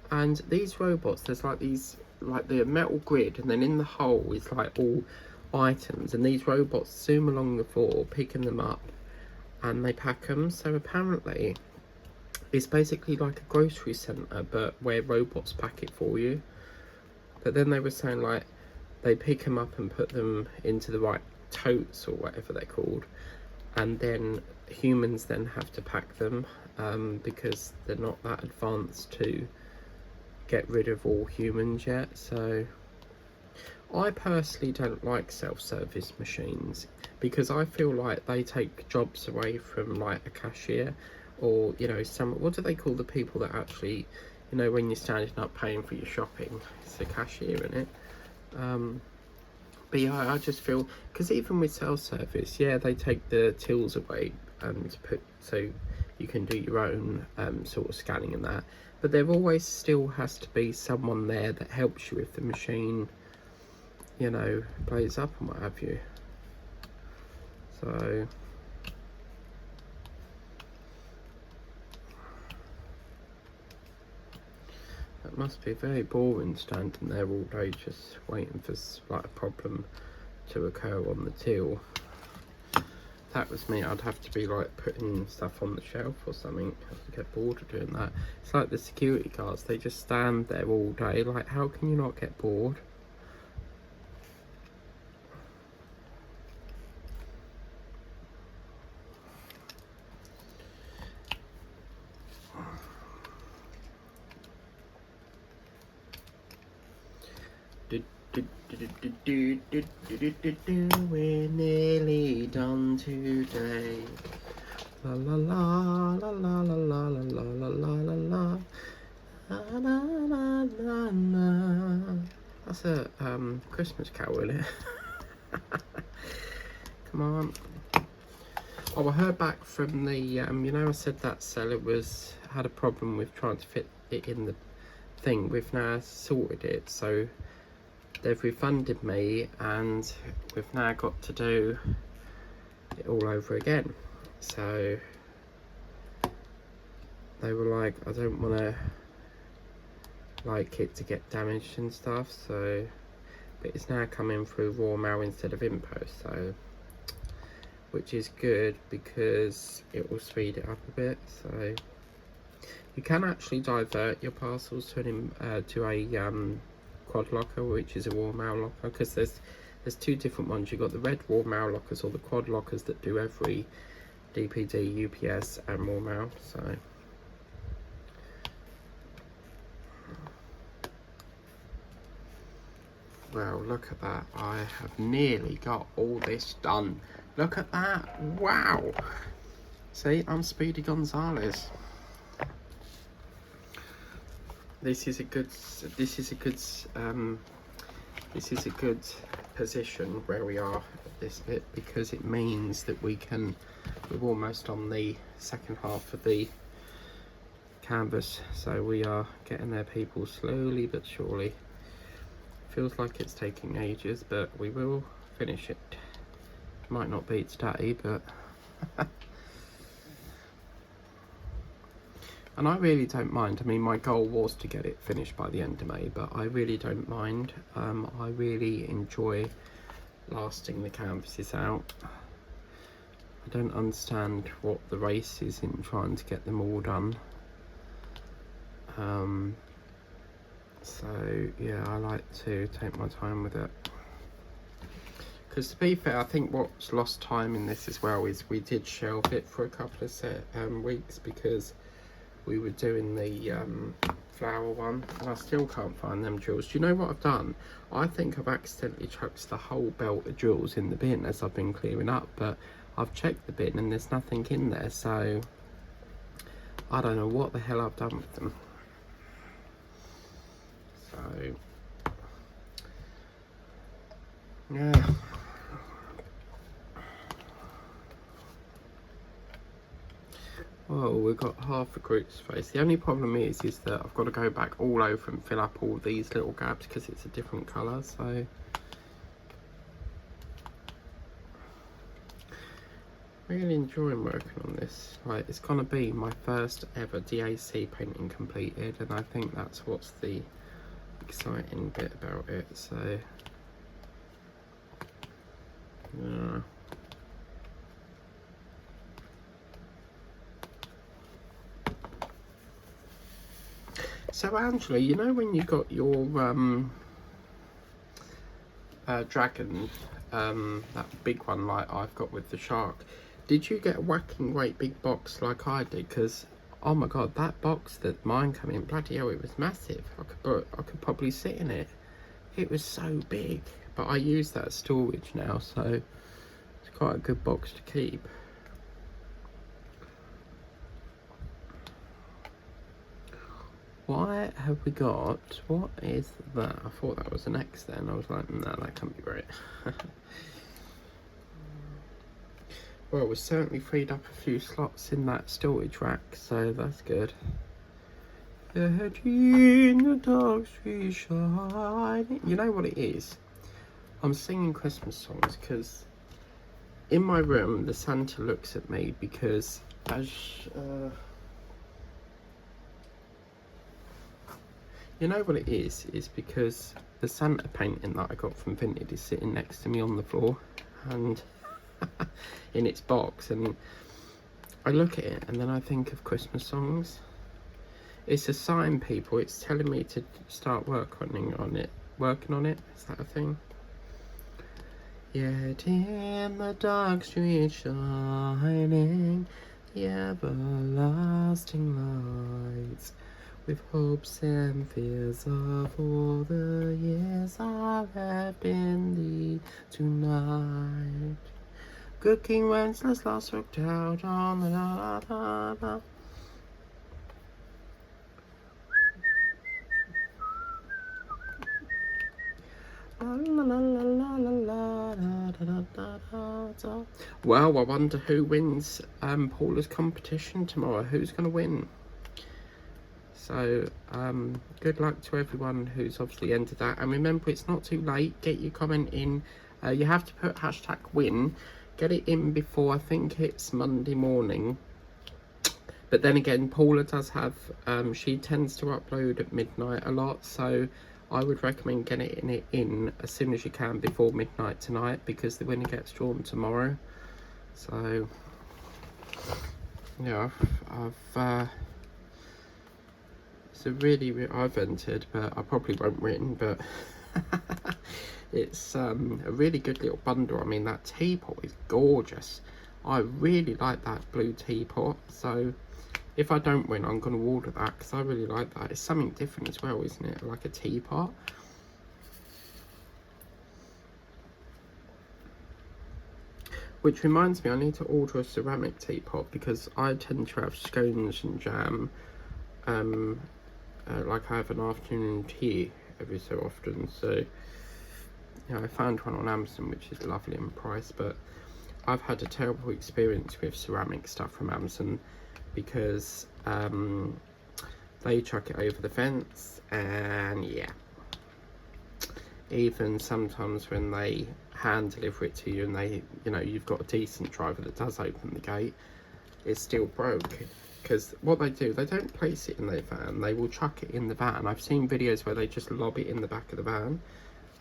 and these robots, there's like these, like the metal grid, and then in the hole is like all items, and these robots zoom along the floor picking them up, and they pack them. So apparently it's basically like a grocery centre, but where robots pack it for you. But then they were saying like they pick them up and put them into the right totes or whatever they're called, and then humans then have to pack them, because they're not that advanced to get rid of all humans yet. So I personally don't like self-service machines, because I feel like they take jobs away from like a cashier, or you know, some, what do they call the people that actually, you know, when you're standing up paying for your shopping, it's a cashier, isn't it? But yeah, I just feel, because even with self-service, yeah, they take the tills away and put, so you can do your own sort of scanning and that, but there always still has to be someone there that helps you if the machine, you know, plays up and what have you. So that must be very boring, standing there all day just waiting for like a problem to occur on the till. If that was me, I'd have to be like putting stuff on the shelf or something. I'd get bored of doing that. It's like the security guards, they just stand there all day. Like, how can you not get bored? We're nearly done today. La la la la la la la la la la la la la la la la. That's a Christmas carol, isn't it? Come on. Oh, I heard back from the you know, I said that seller had a problem with trying to fit it in the thing. We've now sorted it, so they've refunded me, and we've now got to do it all over again. So they were like, I don't want to like it to get damaged and stuff, so, but it's now coming through raw mail instead of impost, so, which is good because it will speed it up a bit. So you can actually divert your parcels to a quad locker, which is a raw mail locker, because there's two different ones. You've got the red raw mail lockers, or the quad lockers that do every DPD, UPS and raw mail. So well, look at that, I have nearly got all this done. Look at that, wow. See, I'm Speedy Gonzales. This is a good position where we are at this bit, because it means that we're almost on the second half of the canvas, so we are getting there, people, slowly but surely. Feels like it's taking ages, but we will finish it. Might not be today, but and I really don't mind. I mean, my goal was to get it finished by the end of May, but I really don't mind. I really enjoy lasting the canvases out. I don't understand what the race is in trying to get them all done. So yeah, I like to take my time with it. Because to be fair, I think what's lost time in this as well is we did shelve it for a couple of weeks because we were doing the flower one, and I still can't find them jewels. Do you know what I've done? I think I've accidentally chucked the whole belt of jewels in the bin as I've been clearing up, but I've checked the bin and there's nothing in there, so I don't know what the hell I've done with them. So yeah. Well, we've got half a group space. The only problem is that I've got to go back all over and fill up all these little gaps because it's a different colour, so really enjoying working on this. Like, it's gonna be my first ever DAC painting completed, and I think that's what's the exciting bit about it. So Yeah. So Angela, you know when you got your dragon, that big one like I've got with the shark, did you get a whacking great big box like I did? Because oh my god, that box that mine came in, bloody hell, it was massive. I could probably sit in it. It was so big, but I use that as storage now, so it's quite a good box to keep. Why have we got, what is that? I thought that was an X then. I was like, no, that can't be right. Well, we certainly freed up a few slots in that storage rack, so that's good. In the dark street shining. You know what it is? I'm singing Christmas songs because in my room the Santa looks at me because as you know what it is because the Santa painting that I got from Vinted is sitting next to me on the floor and in its box, and I look at it and then I think of Christmas songs. It's a sign, people. It's telling me to start working on it. Is that a thing? Yet in the dark street shining, the everlasting lights, with hopes and fears of all the years I left in thee tonight. Good King Wenceslas last looked out on the la-la-la-la. Well, I wonder who wins Paula's competition tomorrow. Who's going to win? So, good luck to everyone who's obviously entered that. And remember, it's not too late. Get your comment in. You have to put hashtag win. Get it in before, I think it's Monday morning. But then again, Paula does have, she tends to upload at midnight a lot. So I would recommend getting it in as soon as you can before midnight tonight, because the winner gets drawn tomorrow. So, yeah, I've it's a really, I've entered, but I probably won't win, but it's a really good little bundle. I mean, that teapot is gorgeous. I really like that blue teapot, so if I don't win, I'm going to order that because I really like that. It's something different as well, isn't it? Like a teapot. Which reminds me, I need to order a ceramic teapot because I tend to have scones and jam. Like I have an afternoon tea every so often. So, yeah, I found one on Amazon which is lovely in price. But I've had a terrible experience with ceramic stuff from Amazon because they chuck it over the fence, and yeah, even sometimes when they hand deliver it to you and they, you know, you've got a decent driver that does open the gate, it's still broke. Because what they do, they don't place it in their van, they will chuck it in the van. I've seen videos where they just lob it in the back of the van,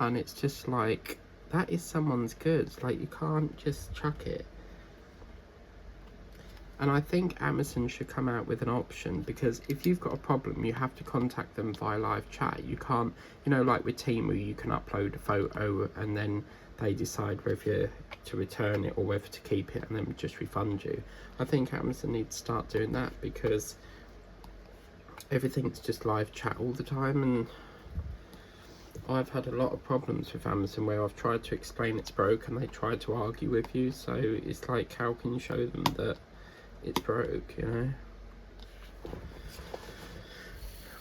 and it's just like, that is someone's goods. Like, you can't just chuck it. And I think Amazon should come out with an option, because if you've got a problem, you have to contact them via live chat. You can't, you know, like with Temu, you can upload a photo and then they decide whether to return it or whether to keep it and then just refund you. I think Amazon needs to start doing that, because everything's just live chat all the time, and I've had a lot of problems with Amazon where I've tried to explain it's broke and they try to argue with you. So it's like, how can you show them that it's broke, you know?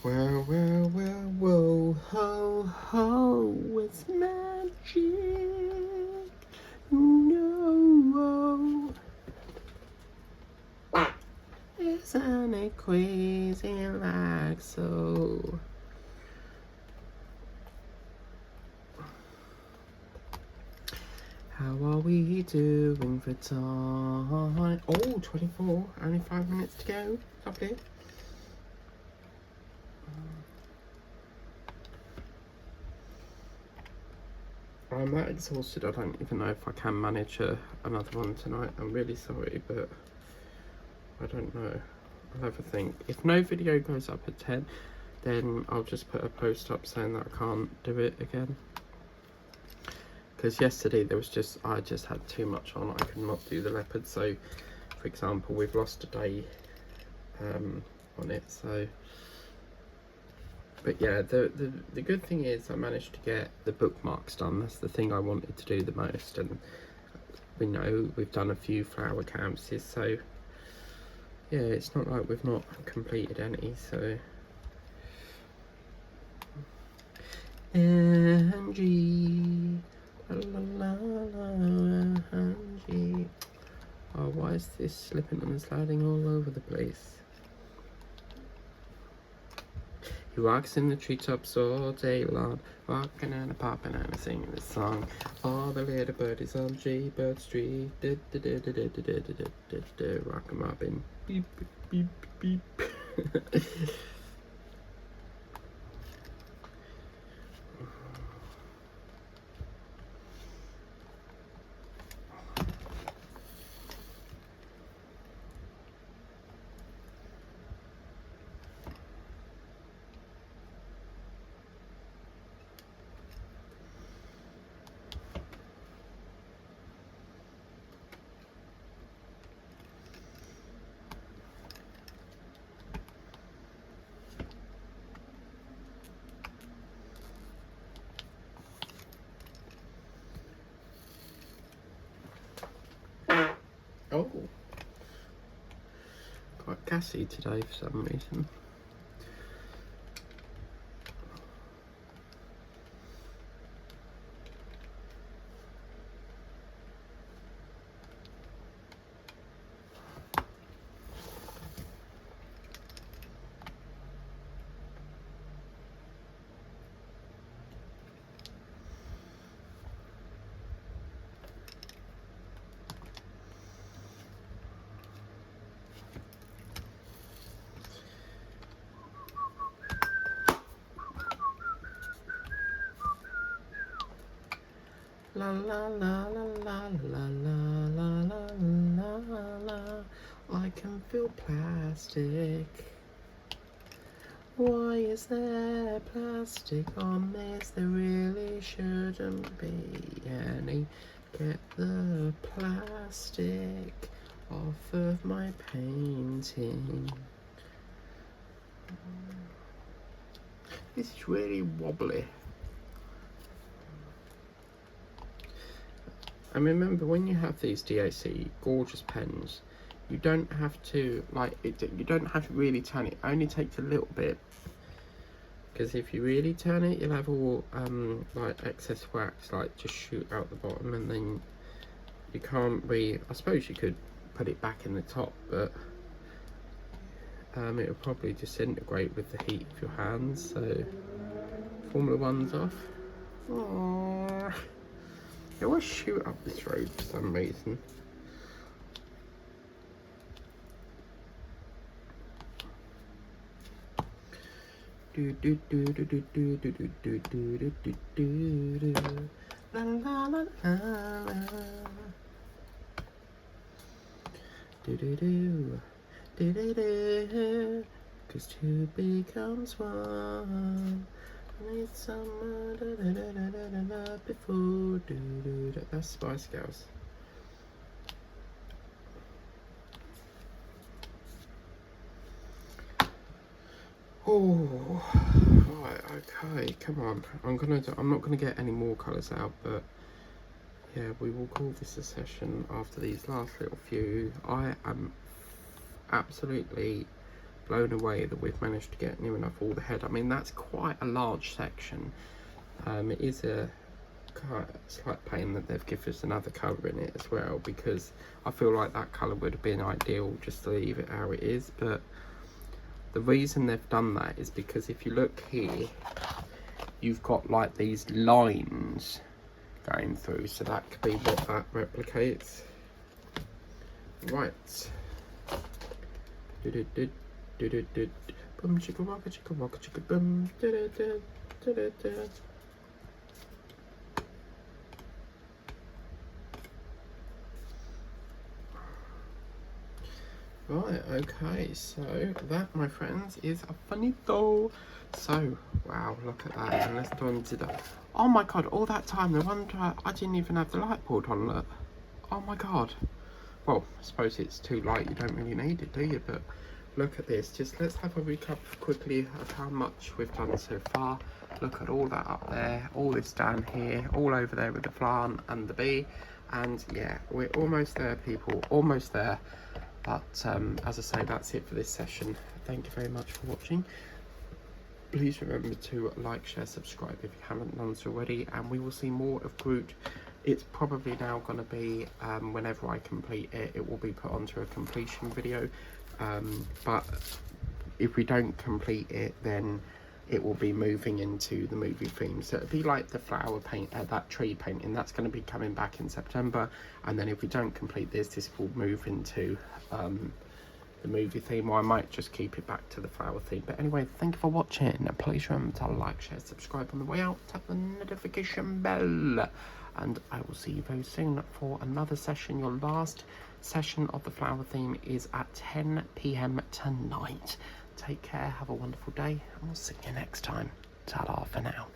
Well, well, well, whoa, ho, ho, it's magic, no, isn't it crazy like so? How are we doing for time? Oh, 24, only 5 minutes to go, lovely. I'm that exhausted, I don't even know if I can manage another one tonight. I'm really sorry, but I don't know. I'll have a think. If no video goes up at 10, then I'll just put a post up saying that I can't do it again. Because yesterday I just had too much on. I could not do the leopard. So, for example, we've lost a day on it. So, but yeah, the good thing is I managed to get the bookmarks done. That's the thing I wanted to do the most. And we know we've done a few flower canvases. So, yeah, it's not like we've not completed any. So, Angie. La, la, la, Angie. Oh, why is this slipping and sliding all over the place? He walks in the treetops all day long, rocking and a popping and a singing this song. All the little birdies on Jaybird Street, rock 'em up in beep, beep, beep, beep. Oh, quite gassy today for some reason. La la la la la la la la la la la. I can feel plastic. Why is there plastic on this? There really shouldn't be any. Get the plastic off of my painting. This is really wobbly. And remember, when you have these DAC gorgeous pens, you don't have to you don't have to really turn it. It only takes a little bit, because if you really turn it, you'll have all like excess wax just shoot out the bottom, and then you can't I suppose you could put it back in the top, but it'll probably disintegrate with the heat of your hands. So Formula One's off. Aww. They always shoot up this road for some reason. Do do do do do do do do do do do do do. La la la la. Do do do do do do. 'Cause two becomes one. I need someone before do. That's Spice Girls. Oh, right, okay, come on. I'm not gonna get any more colours out, but yeah, we will call this a session after these last little few. I am absolutely blown away that we've managed to get near enough all the head. I mean, that's quite a large section. It is a slight pain that they've given us another colour in it as well, because I feel like that colour would have been ideal just to leave it how it is. But the reason they've done that is because if you look here, you've got like these lines going through, so that could be what that replicates. Right. Boom chicka waka chicka boom. Right, okay, so that, my friends, is a finito. So, wow, look at that, and let's do into the... Oh my god, all that time, no wonder I didn't even have the light board on, look. Oh my god. Well, I suppose it's too light, you don't really need it, do you? But look at this, just let's have a recap quickly of how much we've done so far. Look at all that up there, all this down here, all over there with the plant and the bee. And yeah, we're almost there, people, almost there. But as I say, that's it for this session. Thank you very much for watching. Please remember to like, share, subscribe if you haven't done so already, and we will see more of Groot. It's probably now going to be, whenever I complete it, it will be put onto a completion video. But if we don't complete it, then it will be moving into the movie theme. So it'll be like the flower paint, that tree painting, that's going to be coming back in September. And then if we don't complete this, this will move into the movie theme, or I might just keep it back to the flower theme. But anyway, thank you for watching. Please remember to like, share, subscribe on the way out, tap the notification bell, and I will see you very soon for another session. Your last session of the flower theme is at 10 p.m. tonight. Take care, have a wonderful day, and we'll see you next time. Ta-da for now.